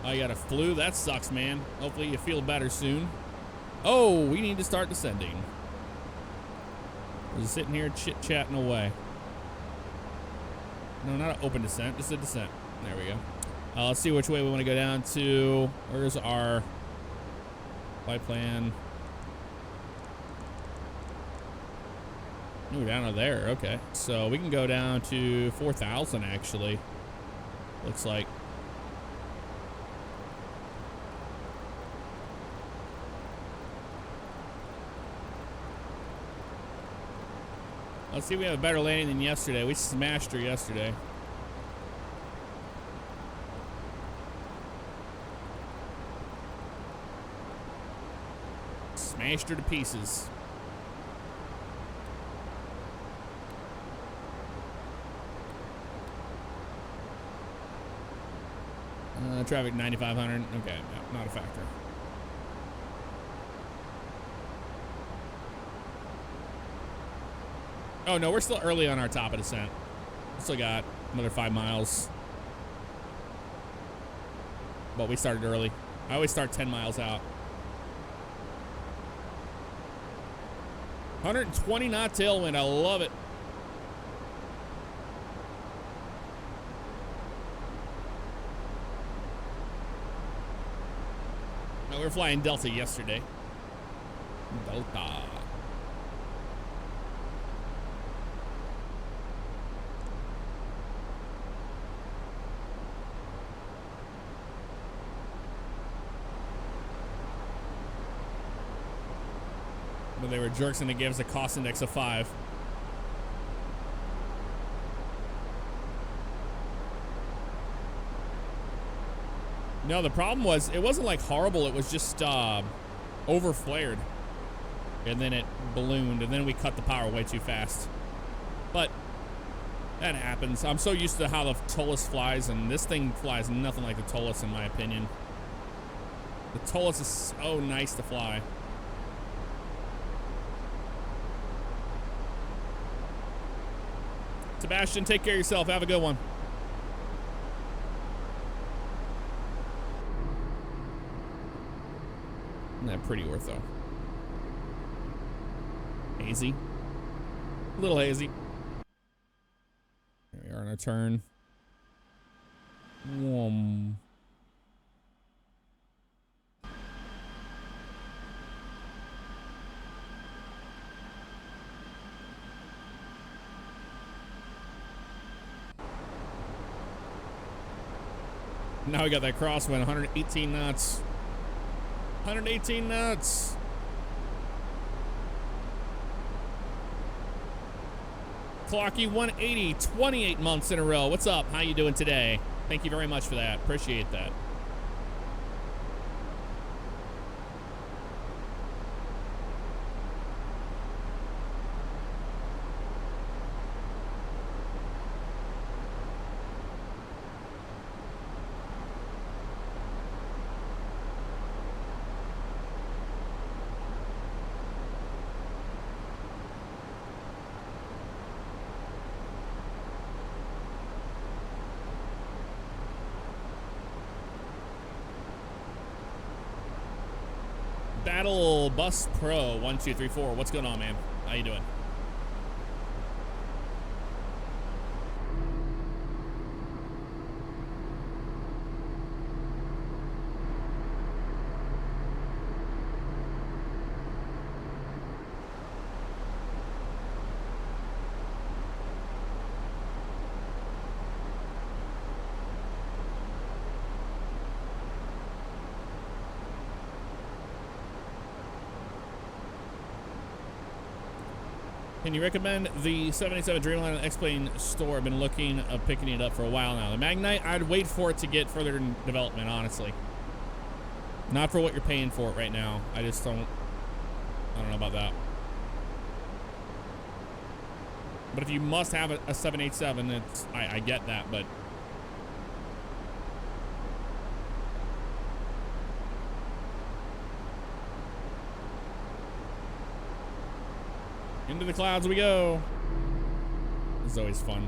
Oh, you got a flu? That sucks, man. Hopefully you feel better soon. Oh, we need to start descending. We're just sitting here chit-chatting away. No, not an open descent, just a descent. There we go. Let's see which way we want to go down to. Where's our flight plan? Ooh, down to there. Okay. So we can go down to 4,000, actually. Looks like. Let's see if we have a better landing than yesterday. We smashed her yesterday. Smashed her to pieces. traffic 9,500. Okay, no, not a factor. Oh no, we're still early on our top of descent. Still got another 5 miles. But we started early. I always start 10 miles out. 120 knot tailwind. I love it. No, we were flying Delta yesterday. Delta. But they were jerks and they gave us a cost index of 5. No, the problem was it wasn't like horrible. It was just over flared. And then it ballooned. And then we cut the power way too fast. But that happens. I'm so used to how the Tolus flies. And this thing flies nothing like the Tolus in my opinion. The Tolus is so nice to fly. Sebastian, take care of yourself. Have a good one. Isn't that pretty, Ortho? Hazy. A little hazy. There we are on our turn. Whoom. Now we got that crosswind, 118 knots. 118 knots. Clocky 180, 28 months in a row. What's up? How you doing today? Thank you very much for that. Appreciate that. Battle Bus Pro 1234. What's going on, man? How you doing? Can you recommend the 787 Dreamliner X-Plane store? I've been looking of picking it up for a while now. The Magnite, I'd wait for it to get further in development, honestly. Not for what you're paying for it right now. I don't know about that. But if you must have a 787, I get that, but into the clouds we go. This is always fun.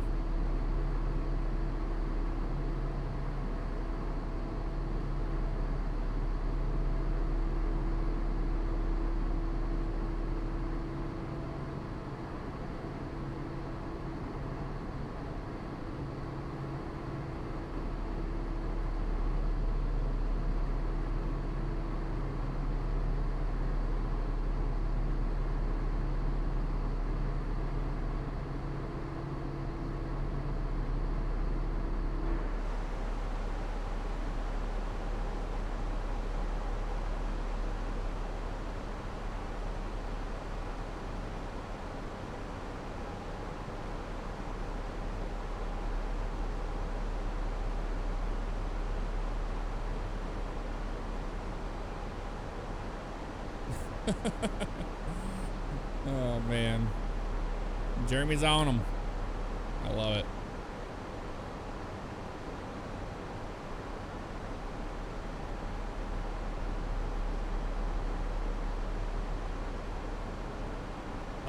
Oh man, Jeremy's on him. I love it.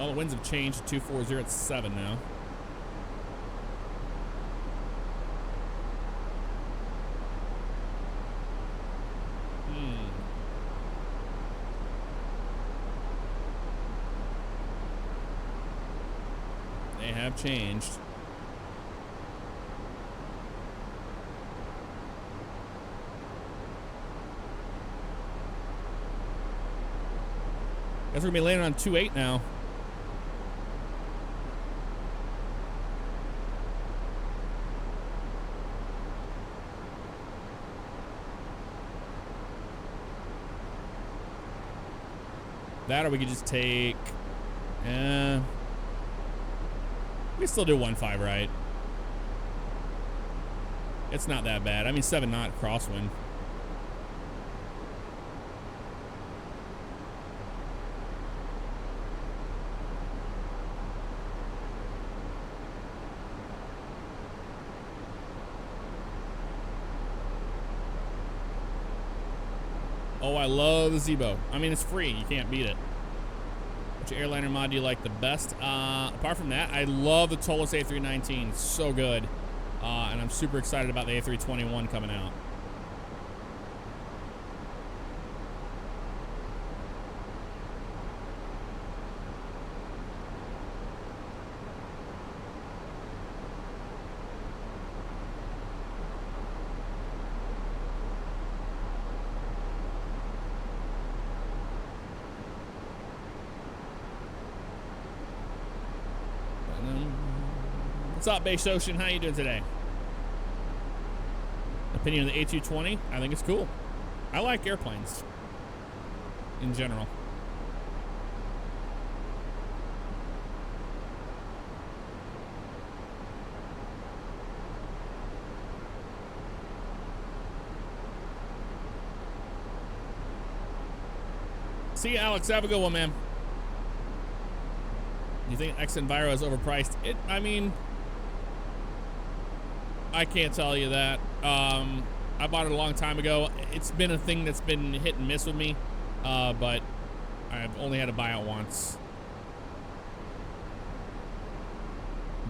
All the winds have changed to 240 at 7 now. They have changed. Guess we're gonna be landing on 2.8 now. That, or we could just take. We can still do 1.5, right? It's not that bad. I mean, 7 knot crosswind. Oh, I love the Zebo. I mean, it's free. You can't beat it. Which airliner mod do you like the best? Apart from that, I love the Tolos A319. It's so good. And I'm super excited about the A321 coming out. What's up, Base Ocean? How you doing today? Opinion of the A320? I think it's cool. I like airplanes in general. See you, Alex. Have a good one, man. You think X Enviro is overpriced? I mean, I can't tell you that. I bought it a long time ago. It's been a thing that's been hit and miss with me, but I've only had to buy it once.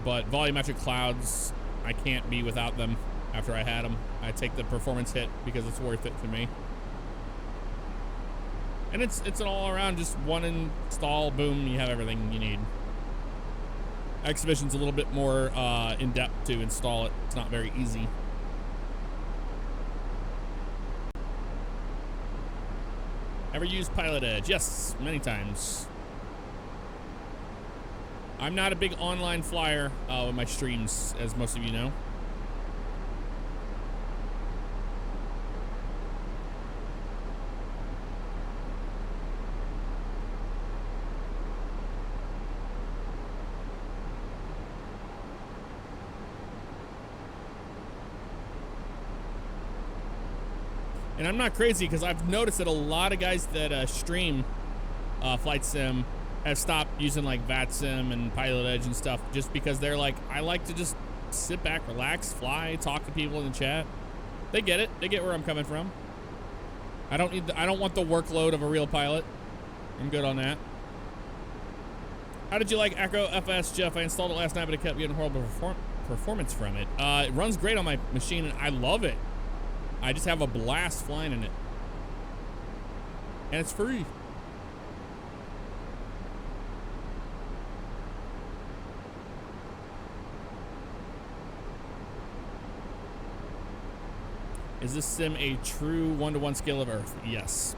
But volumetric clouds, I can't be without them after I had them. I take the performance hit because it's worth it to me. And it's an all-around, just one install, boom, you have everything you need. Exhibition's a little bit more in-depth to install it. It's not very easy. Ever used Pilot Edge? Yes, many times. I'm not a big online flyer with my streams, as most of you know. And I'm not crazy because I've noticed that a lot of guys that stream flight sim have stopped using like VATSIM and Pilot Edge and stuff just because they're like, I like to just sit back, relax, fly, talk to people in the chat. They get it. They get where I'm coming from. I don't want the workload of a real pilot. I'm good on that. How did you like Echo FS, Jeff? I installed it last night, but it kept getting horrible performance from it. It runs great on my machine, and I love it. I just have a blast flying in it. And it's free. Is this sim a true 1-to-1 scale of Earth? Yes.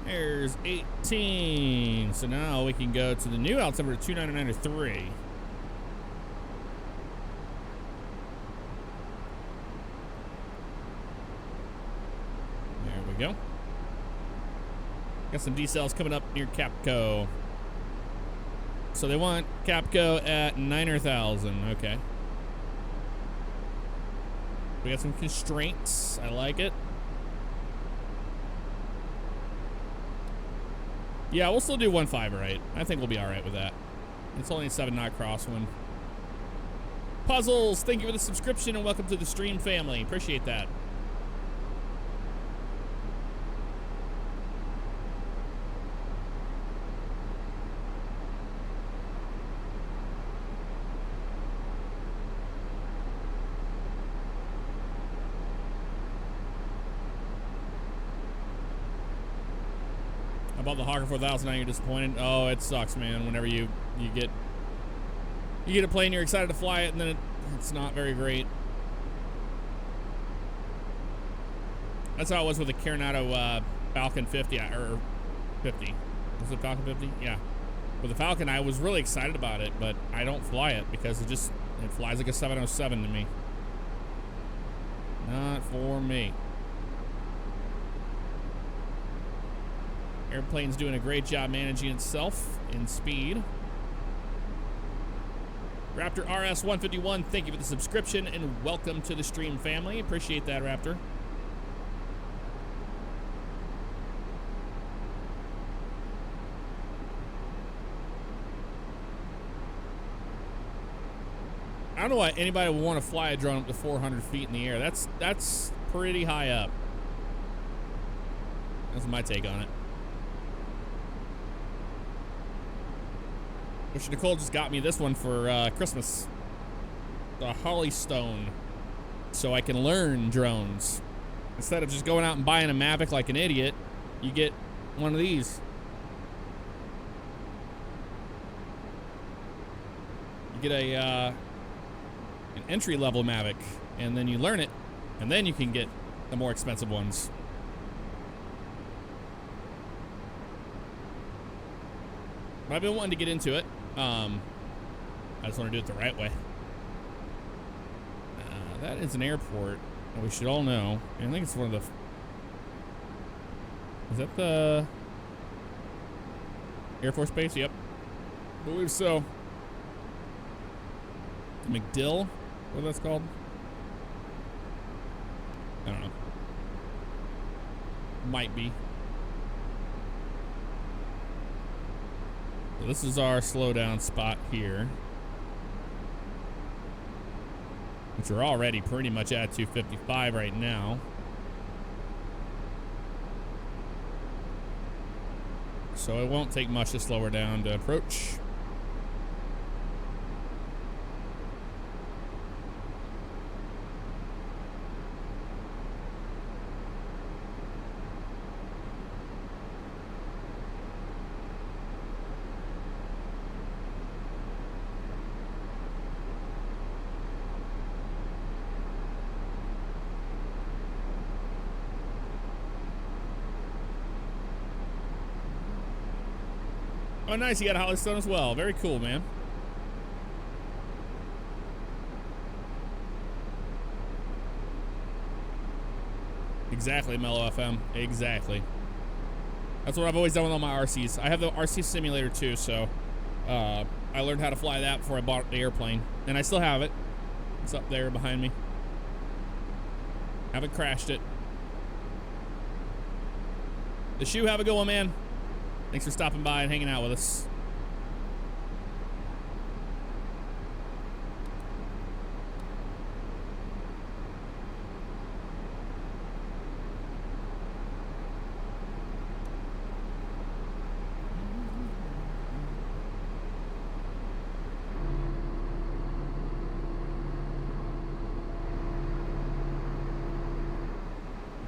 There's 18. So now we can go to the new altimeter 299.3. There we go. Got some decels coming up near Capco. So they want Capco at 9,000. Okay. We got some constraints. I like it. Yeah, we'll still do 1.5, right? I think we'll be all right with that. It's only a 7-knot crosswind. Puzzles, thank you for the subscription and welcome to the stream family. Appreciate that. About the Hawker 4000, now you're disappointed. Oh, it sucks, man. Whenever you get a plane, you're excited to fly it, and then it's not very great. That's how it was with the Coronado Falcon 50 or 50. Was it Falcon 50? Yeah. With the Falcon, I was really excited about it, but I don't fly it because it flies like a 707 to me. Not for me. Airplane's doing a great job managing itself in speed. Raptor RS151, thank you for the subscription and welcome to the stream family. Appreciate that, Raptor. I don't know why anybody would want to fly a drone up to 400 feet in the air. That's pretty high up. That's my take on it. Which Nicole just got me this one for Christmas. The Hollystone. So I can learn drones. Instead of just going out and buying a Mavic like an idiot, you get one of these. You get an entry-level Mavic, and then you learn it, and then you can get the more expensive ones. I've been wanting to get into it. I just want to do it the right way. That is an airport, and we should all know. I think it's one of the... Is that the Air Force Base? Yep. I believe so. MacDill? What that's called? I don't know. Might be. So this is our slowdown spot here. Which we're already pretty much at 255 right now. So it won't take much to slow her down to approach. Oh, nice. You got a Hollystone as well. Very cool, man. Exactly, Mellow FM. Exactly. That's what I've always done with all my RCs. I have the RC simulator too, so I learned how to fly that before I bought the airplane. And I still have it. It's up there behind me. Haven't crashed it. The Shoe, have a good one, man. Thanks for stopping by and hanging out with us.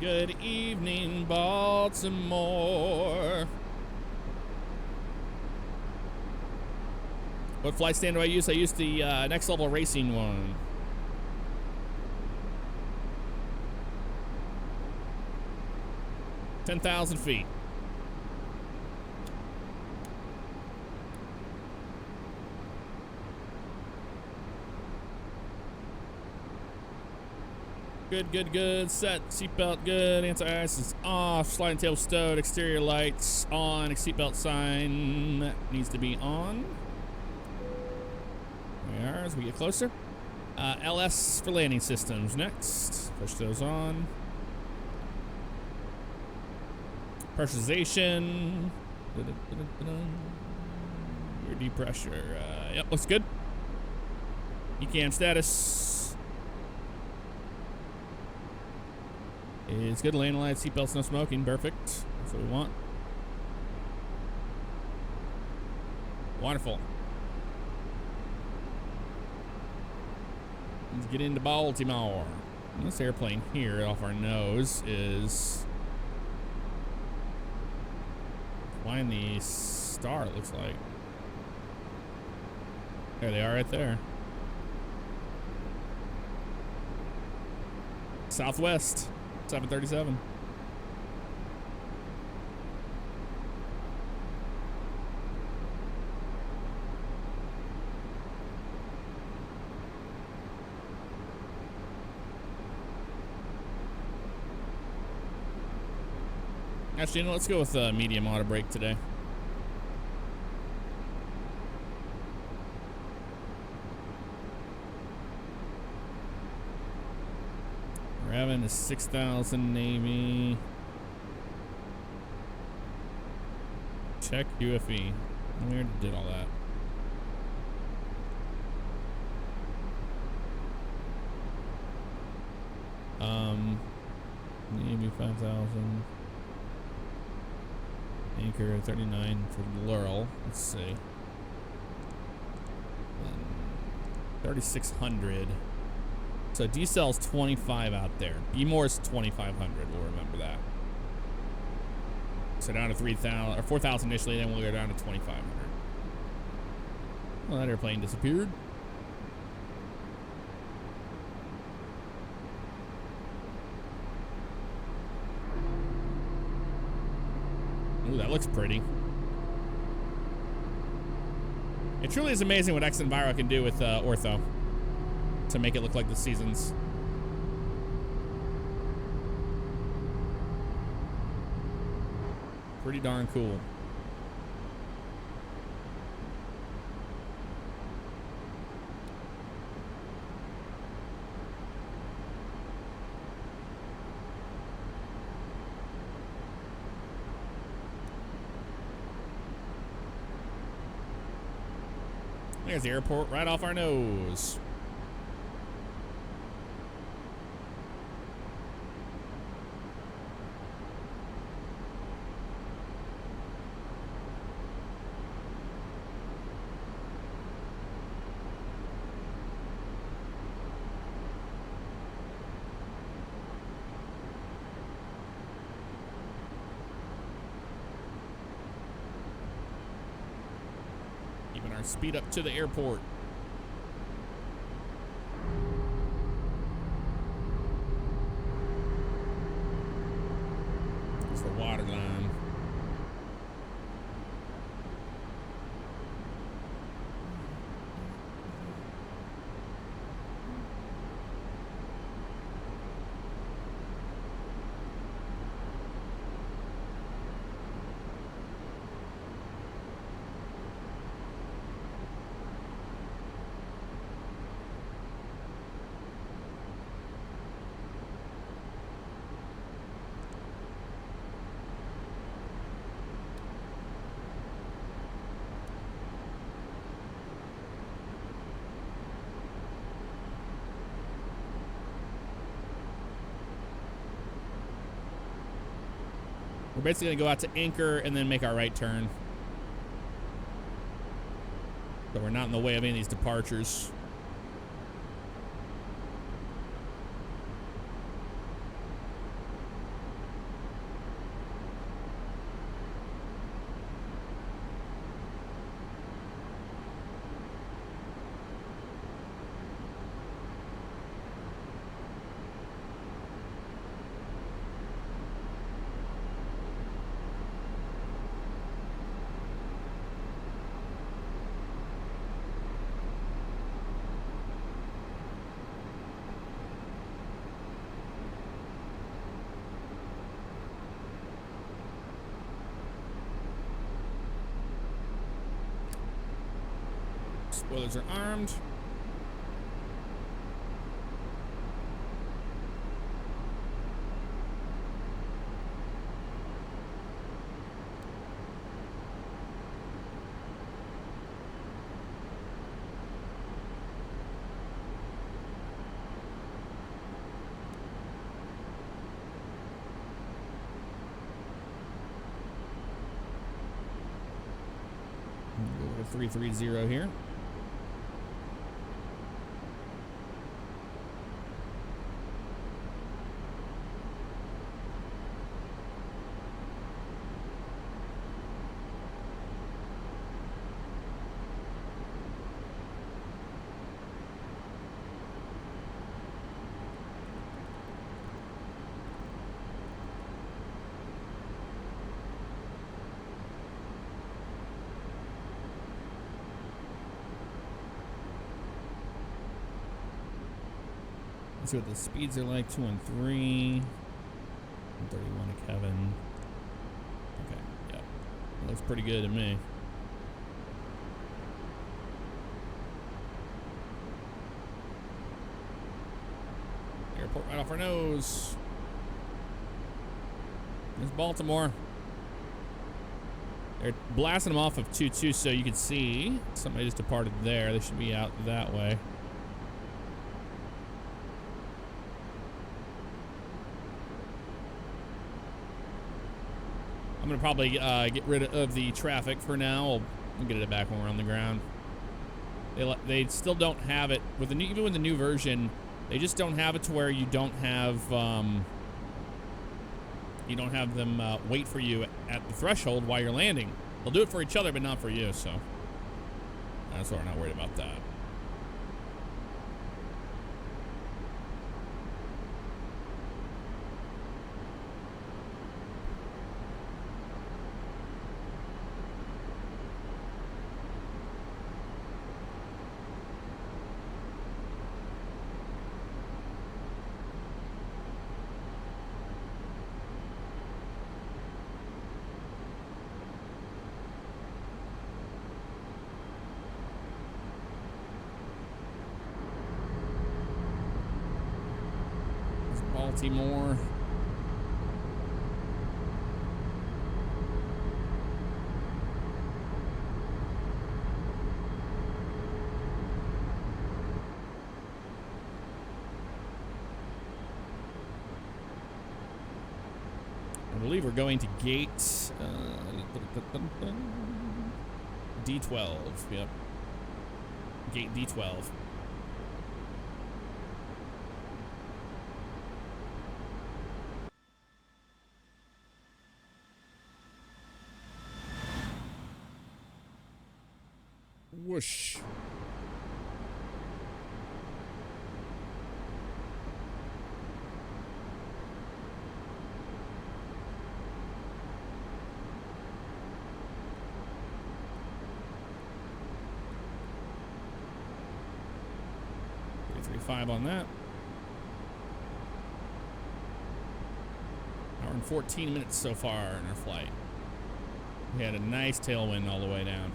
Good evening, Baltimore. What flight stand do I use? I use the Next Level Racing one. $10,000 feet. Good, good, good. Set. Seatbelt good. Anti-ice is off. Sliding tail stowed. Exterior lights on. Seatbelt sign needs to be on. There we are as we get closer. LS for landing systems next. Push those on. Pressurization. Your deep pressure. Yep, looks good. ECAM status. It's good. Landing lights, seatbelts, no smoking. Perfect. That's what we want. Wonderful. Let's get into Baltimore. This airplane here off our nose is flying the star, it looks like. There they are right there. Southwest 737. Actually, you know, let's go with medium auto brake today. We're having a 6,000 Navy. Check UFE. We already did all that. Navy 5,000. Anchor 39 for Laurel. Let's see. 3,600. So D-Cell's 25 out there. B-Moore's 2,500. We'll remember that. So down to 3,000 or 4,000 initially, then we'll go down to 2,500. Well, that airplane disappeared. Ooh, that looks pretty. It truly is amazing what X Enviro can do with ortho to make it look like the seasons. Pretty darn cool. There's the airport right off our nose. Keeping our speed up to the airport. It's the water line. We're basically gonna go out to anchor and then make our right turn. So we're not in the way of any of these departures. Spoilers are armed. 330 here. Let's see what the speeds are like. 213. 131 to Kevin. Okay, yeah. That looks pretty good to me. Airport right off our nose. There's Baltimore. They're blasting them off of 22 so you can see. Somebody just departed there. They should be out that way. I'm gonna probably get rid of the traffic for now. We'll get it back when we're on the ground. They still don't have it with the new, even with the new version. They just don't have it to where you don't have them wait for you at the threshold while you're landing. They'll do it for each other, but not for you. So that's why we're not worried about that. Baltimore. I believe we're going to gate D12. Yep. Gate D12. Whoosh. $335 on that. Hour and 14 minutes so far in our flight. We had a nice tailwind all the way down.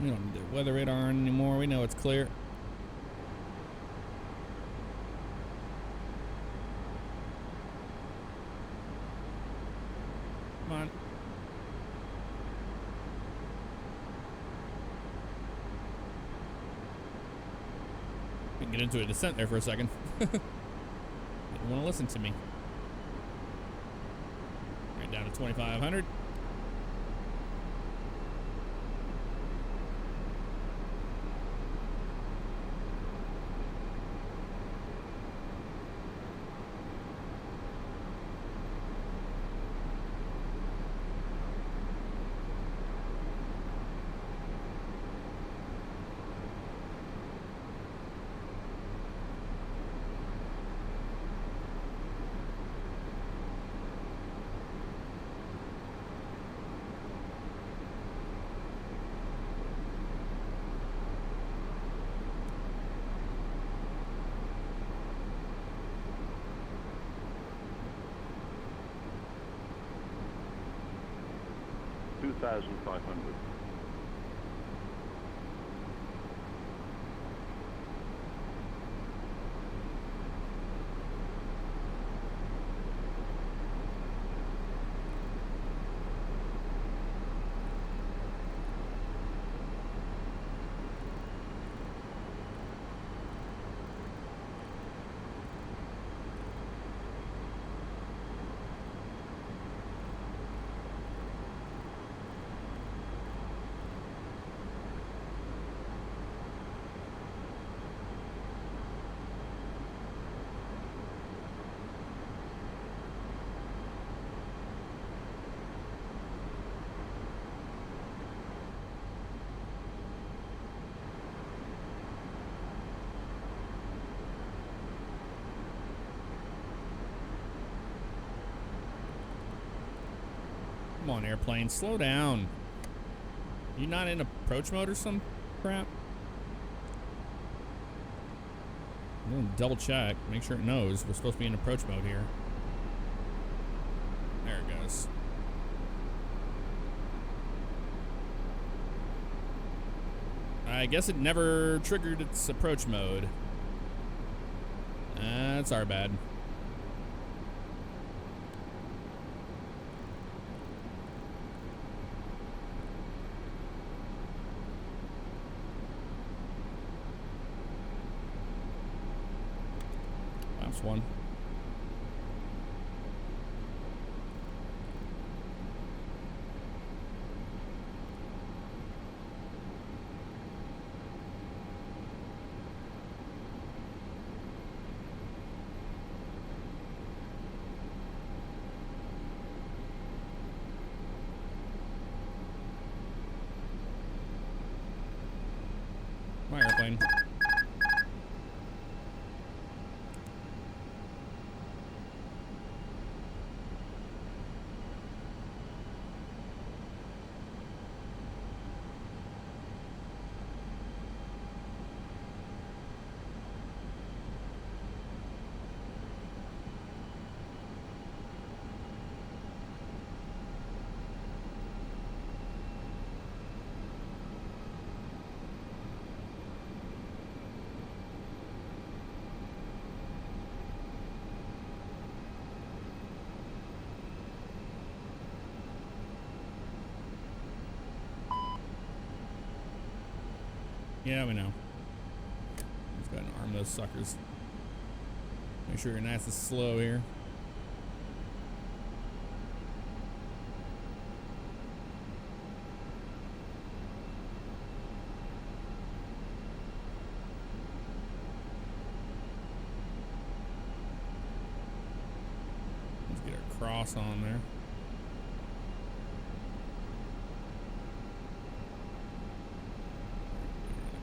We don't need the weather radar on anymore. We know it's clear. Come on. We can get into a descent there for a second. Didn't want to listen to me. Right down to 2,500. 1,500. Come on, airplane, slow down. You not in approach mode or some crap? I'm gonna double check, make sure it knows we're supposed to be in approach mode here. There it goes. I guess it never triggered its approach mode. That's our bad. That's one. My airplane. Yeah, we know. Let's go ahead and arm those suckers. Make sure you're nice and slow here. Let's get our cross on there.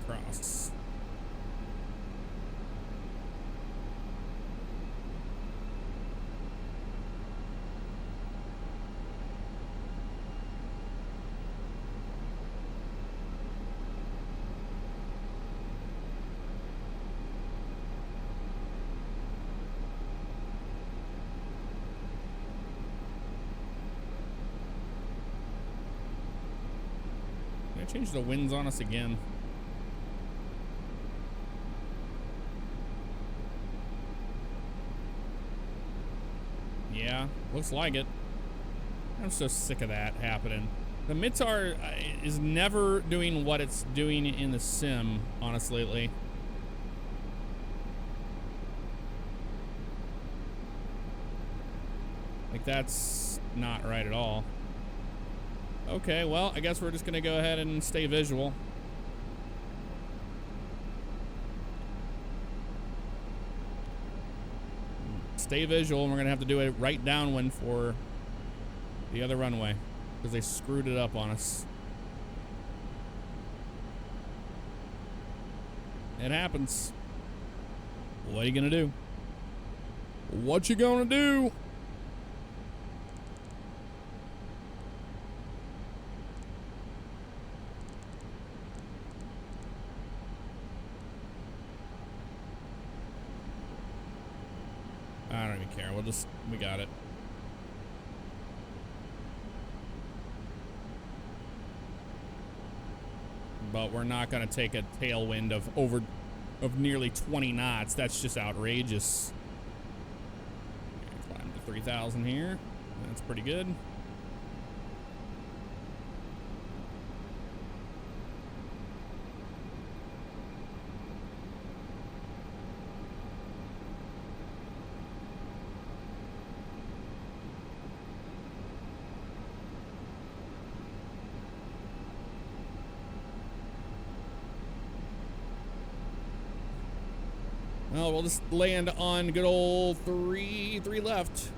Cross. Did I change the winds on us again? Yeah, looks like it. I'm so sick of that happening. The Mitar is never doing what it's doing in the sim, honestly, lately. Like, that's not right at all. Okay, well, I guess we're just gonna go ahead and stay visual. Stay visual, and we're gonna have to do it right downwind for the other runway because they screwed it up on us. It happens. What are you gonna do? What you gonna do? I don't even care. We got it. but we're not going to take a tailwind of nearly 20 knots. That's just outrageous. Climb to 3,000 here. That's pretty good. Well, we'll just land on good old three left.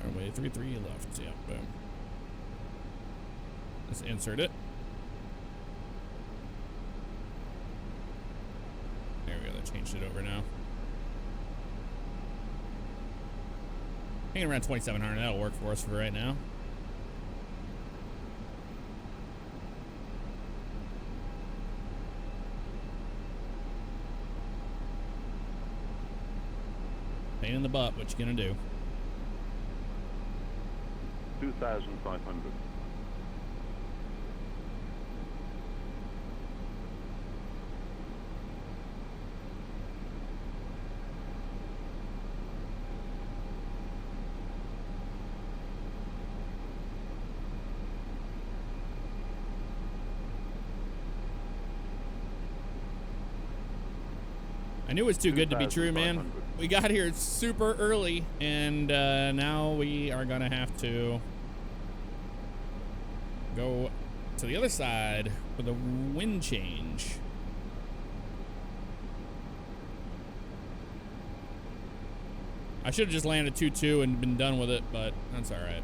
Runway 33 left. Yeah, boom. Let's insert it. There we go. That changed it over now. Hanging around 2,700. That'll work for us for right now. Pain in the butt, what you gonna do? 2,500. I knew it was too good to be true, man. We got here super early, and now we are gonna have to go to the other side with a wind change. I should have just landed 2-2 and been done with it, but that's all right.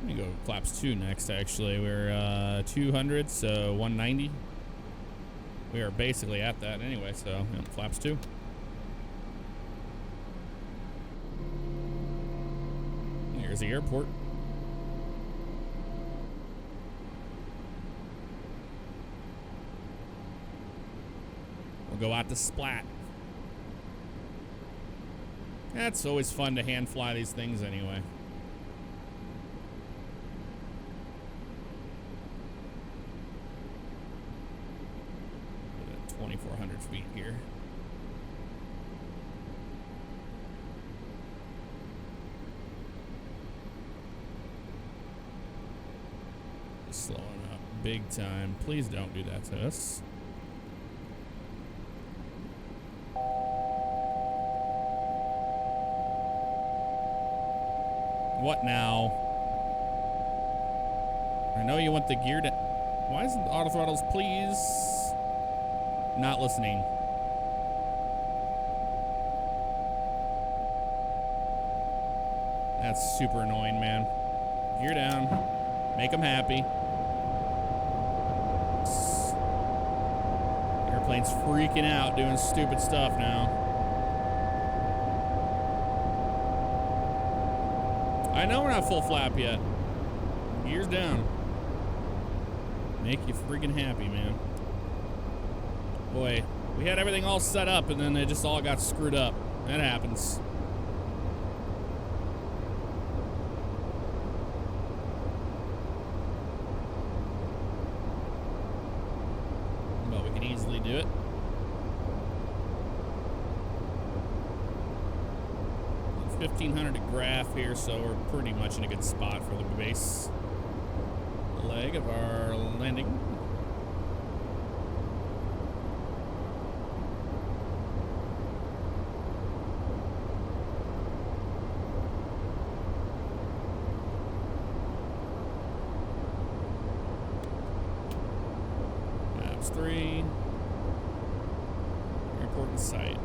Let me go flaps 2 next, actually. We're 200, so 190. We are basically at that anyway, so yeah, flaps 2. Here's the airport. We'll go out to Splat. That's always fun to hand fly these things anyway. 2,400 feet here. Slowing up big time. Please don't do that to us. What now? I know you want the gear to... Why isn't the auto throttles, please? Not listening. That's super annoying, man. Gear down. Make them happy. Airplane's freaking out doing stupid stuff now. I know we're not full flap yet. Gears down. Make you freaking happy, man. Boy, we had everything all set up and then it just all got screwed up. That happens. But we can easily do it. It's 1,500 to graph here, so we're pretty much in a good spot for the base leg of our landing. Maps 3. Airport in sight.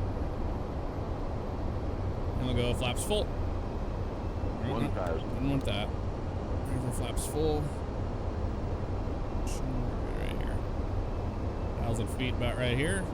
And we'll go flaps full. 1,000. Didn't want that. There's our flaps full. Right here. 1,000 feet about right here.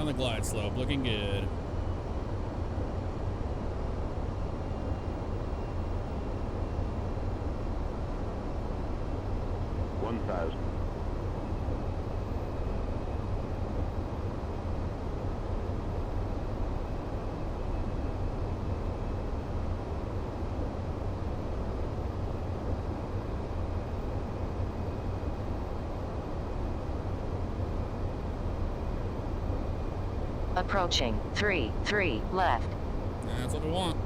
Down the glide slope, looking good. Approaching 3 left. That's what we want.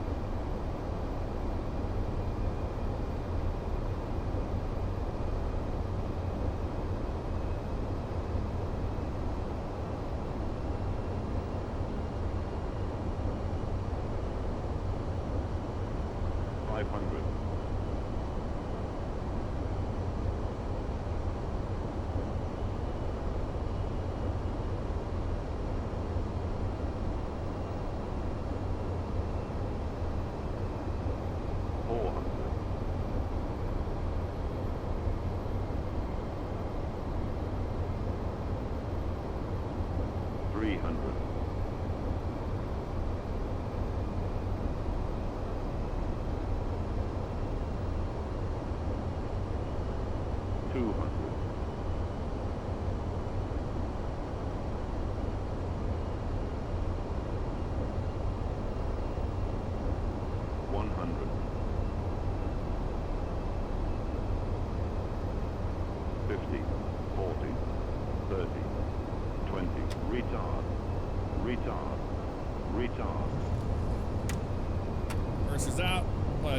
Reverse out.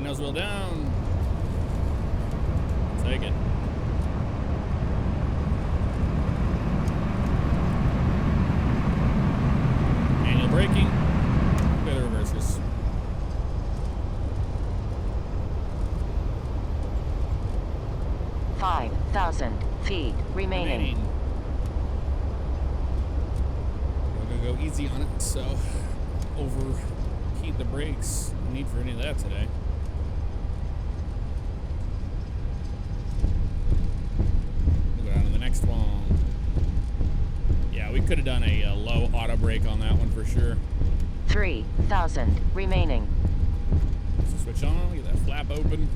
Nose wheel down. Take it. Manual braking. Play the reverses. Five 1,000 feet remaining. We're gonna go easy on it, so overheat the brakes. No need for any of that today. We'll go down to the next one. Yeah, we could have done a low auto brake on that one for sure. 3,000 remaining. So switch on, get that flap open.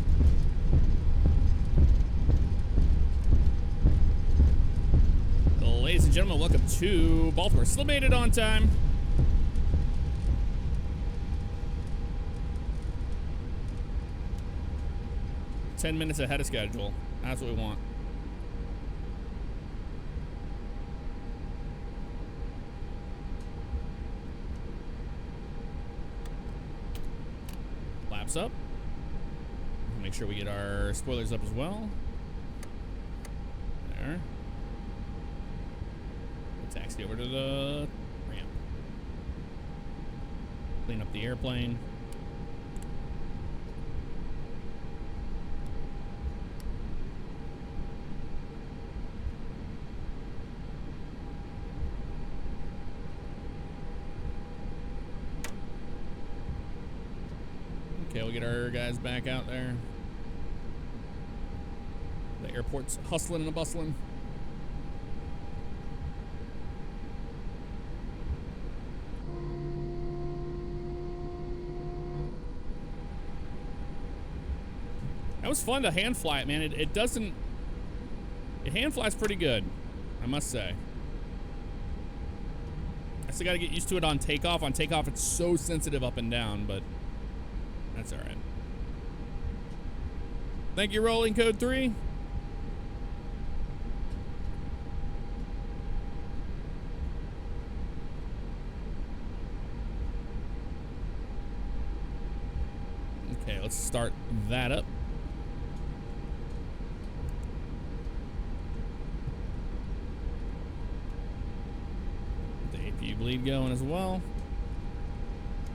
Ladies and gentlemen, welcome to Baltimore. Still made it on time. "10 minutes ahead of schedule." That's what we want. Laps up. Make sure we get our spoilers up as well. There. Taxi over to the ramp. Clean up the airplane. Okay, we'll get our guys back out there. The airport's hustling and bustling. That was fun to hand fly it, man. It doesn't... It hand flies pretty good, I must say. I still got to get used to it on takeoff. On takeoff, it's so sensitive up and down, but that's all right. Thank you, Rolling Code 3. Okay, let's start that up. Bleed going as well.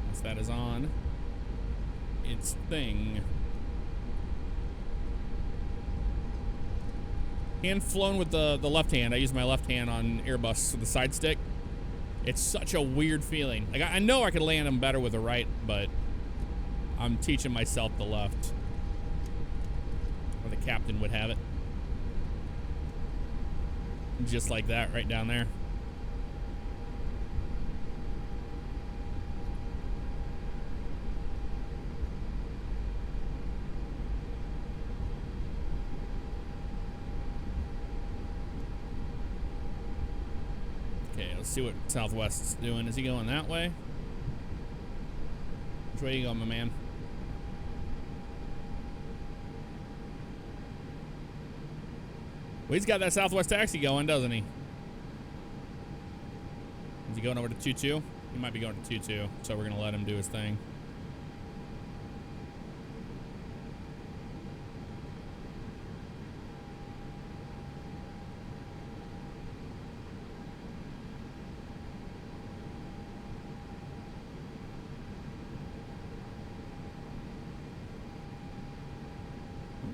Once that is on its thing. Hand flown with the left hand. I use my left hand on Airbus with the side stick. It's such a weird feeling. Like I know I could land them better with the right, but I'm teaching myself the left. Or the captain would have it. Just like that right down there. Let's see what Southwest's doing. Is he going that way? Which way you going, my man? Well, he's got that Southwest taxi going, doesn't he? Is he going over to 2-2? He might be going to 2-2, so we're going to let him do his thing.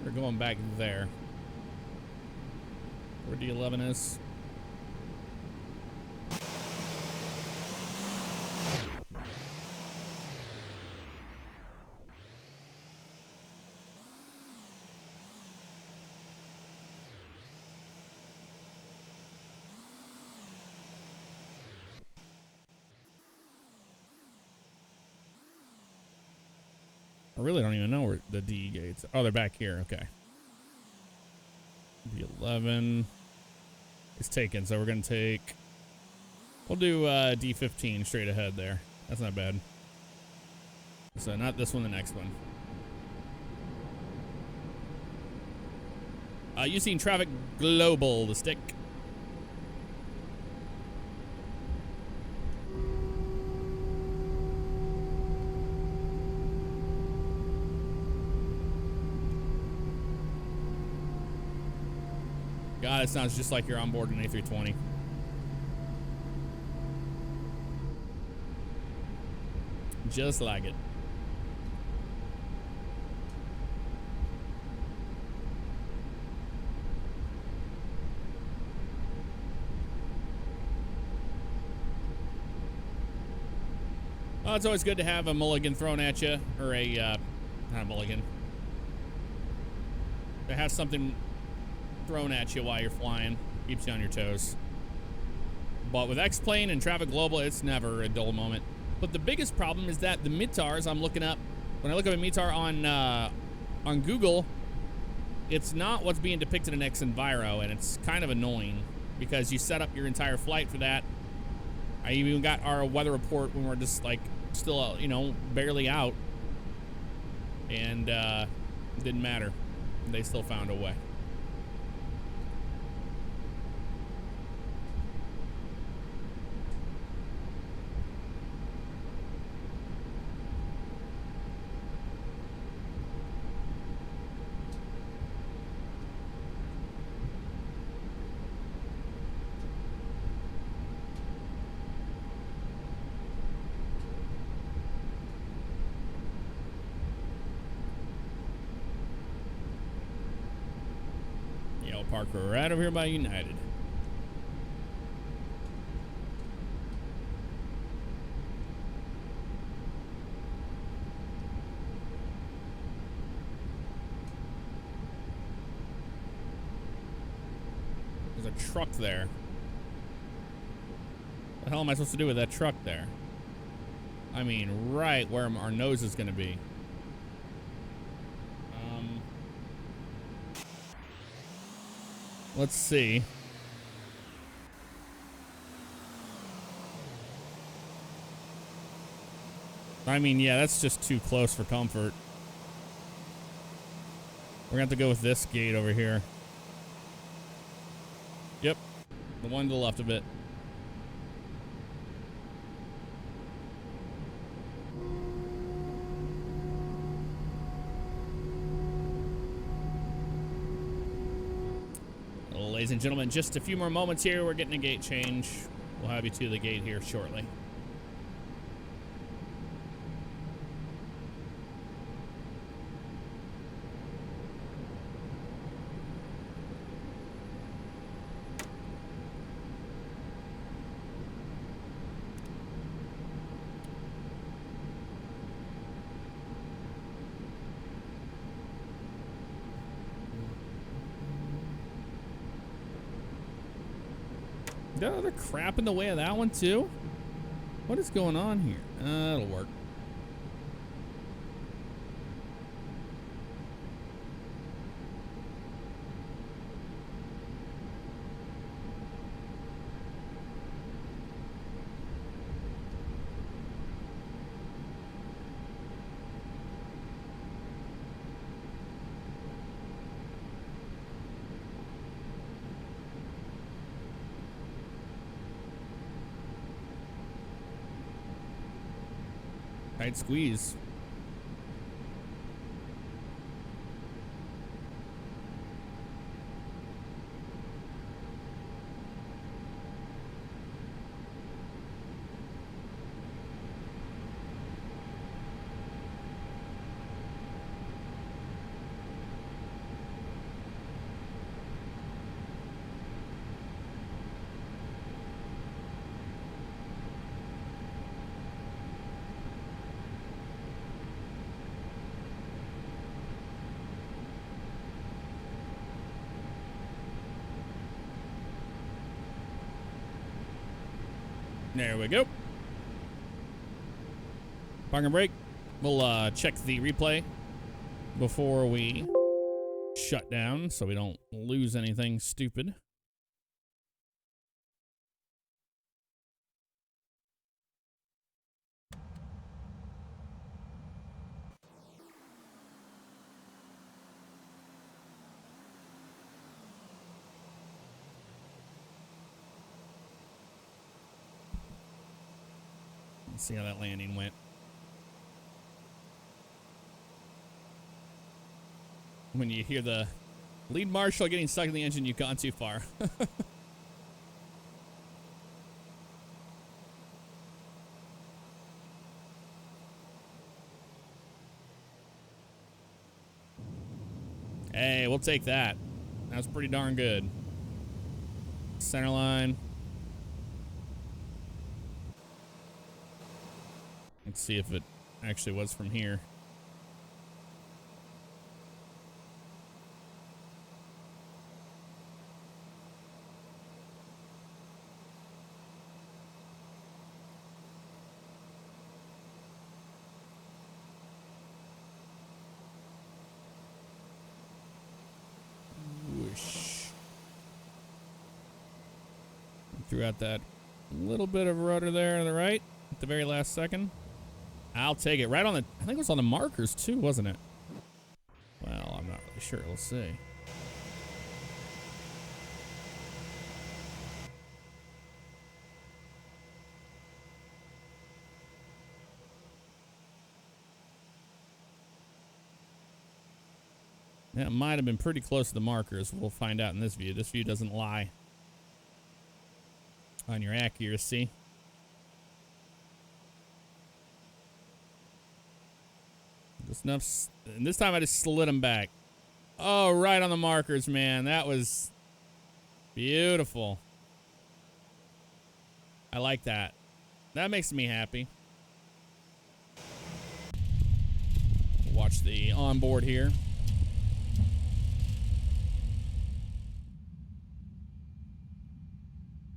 We're going back there. Where D11 is. I really don't even know where the D gates. Oh, they're back here. Okay. D11 is taken, so we're gonna take. We'll do D15 straight ahead there. That's not bad. So not this one, the next one. Using traffic global, the stick. God, it sounds just like you're on board an A320. Just like it. Well, it's always good to have a mulligan thrown at you, or a, not a mulligan. To have something thrown at you while you're flying. Keeps you on your toes. But with X-Plane and Traffic Global, it's never a dull moment. But the biggest problem is that the METARs I'm looking up, when I look up a METAR on Google, it's not what's being depicted in X-Enviro, and it's kind of annoying because you set up your entire flight for that. I even got our weather report when we're just like still, you know, barely out, and it didn't matter. They still found a way. Parker, right over here by United. There's a truck there. What the hell am I supposed to do with that truck there? I mean, right where our nose is going to be. Let's see. I mean, yeah, that's just too close for comfort. We're going to have to go with this gate over here. Yep. The one to the left of it. Ladies and gentlemen, just a few more moments here. We're getting a gate change. We'll have you to the gate here shortly. Is there other crap in the way of that one too? What is going on here? It'll work. Tight squeeze. There we go. Park and brake. We'll check the replay before we shut down so we don't lose anything stupid. Let's see how that landing went. When you hear the lead marshal getting stuck in the engine, you've gone too far. Hey, we'll take that. That was pretty darn good. Center line. Let's see if it actually was from here. Whoosh. Threw out that little bit of rudder there on the right at the very last second. I'll take it. Right on the, I think it was on the markers too, wasn't it? Well, I'm not really sure. We'll see. Yeah, it might have been pretty close to the markers. We'll find out in this view. This view doesn't lie on your accuracy. Just enough, and this time I just slid them back. Oh, right on the markers, man. That was beautiful. I like that. That makes me happy. Watch the onboard here.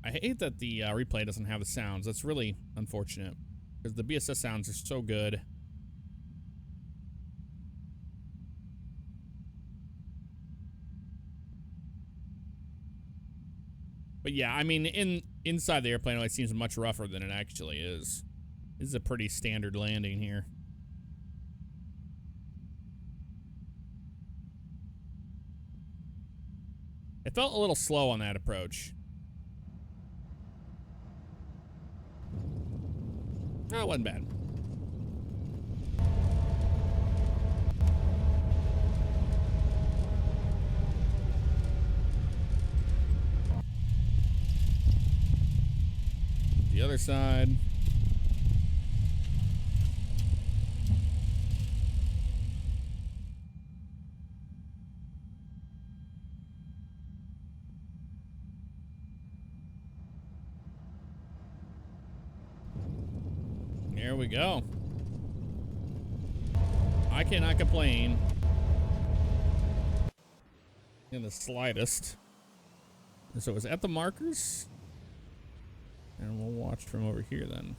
I hate that the replay doesn't have the sounds. That's really unfortunate because the BSS sounds are so good. But yeah, I mean, inside the airplane, it seems much rougher than it actually is. This is a pretty standard landing here. It felt a little slow on that approach. No, it wasn't bad. The other side. There we go. I cannot complain in the slightest. So it was at the markers. And we'll watch from over here then.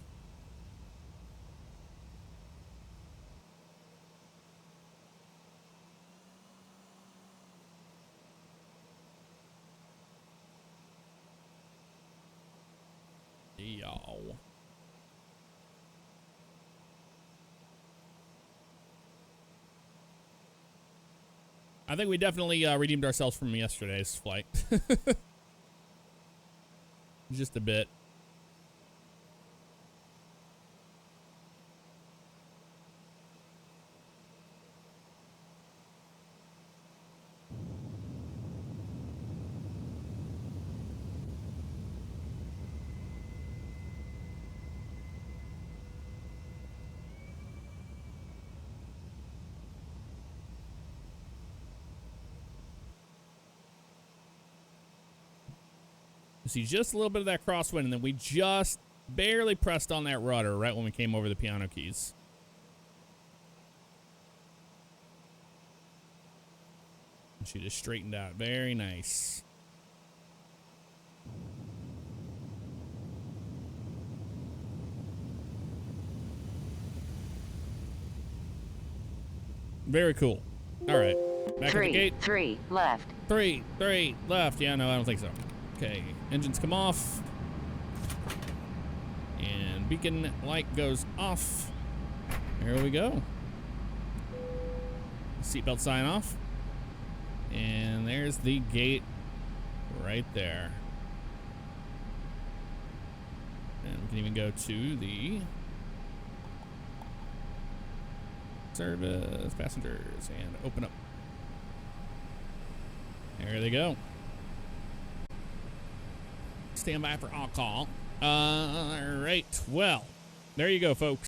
Yow. I think we definitely redeemed ourselves from yesterday's flight. Just a bit. See just a little bit of that crosswind, and then we just barely pressed on that rudder right when we came over the piano keys. And she just straightened out. Very nice. Very cool. All right. Back at the gate. 3 left. 3 left. Yeah, no, I don't think so. Okay. Engines come off. And beacon light goes off. There we go. Seatbelt sign off. And there's the gate right there. And we can even go to the service passengers and open up. There they go. Stand by for all call. All right. Well, there you go, folks.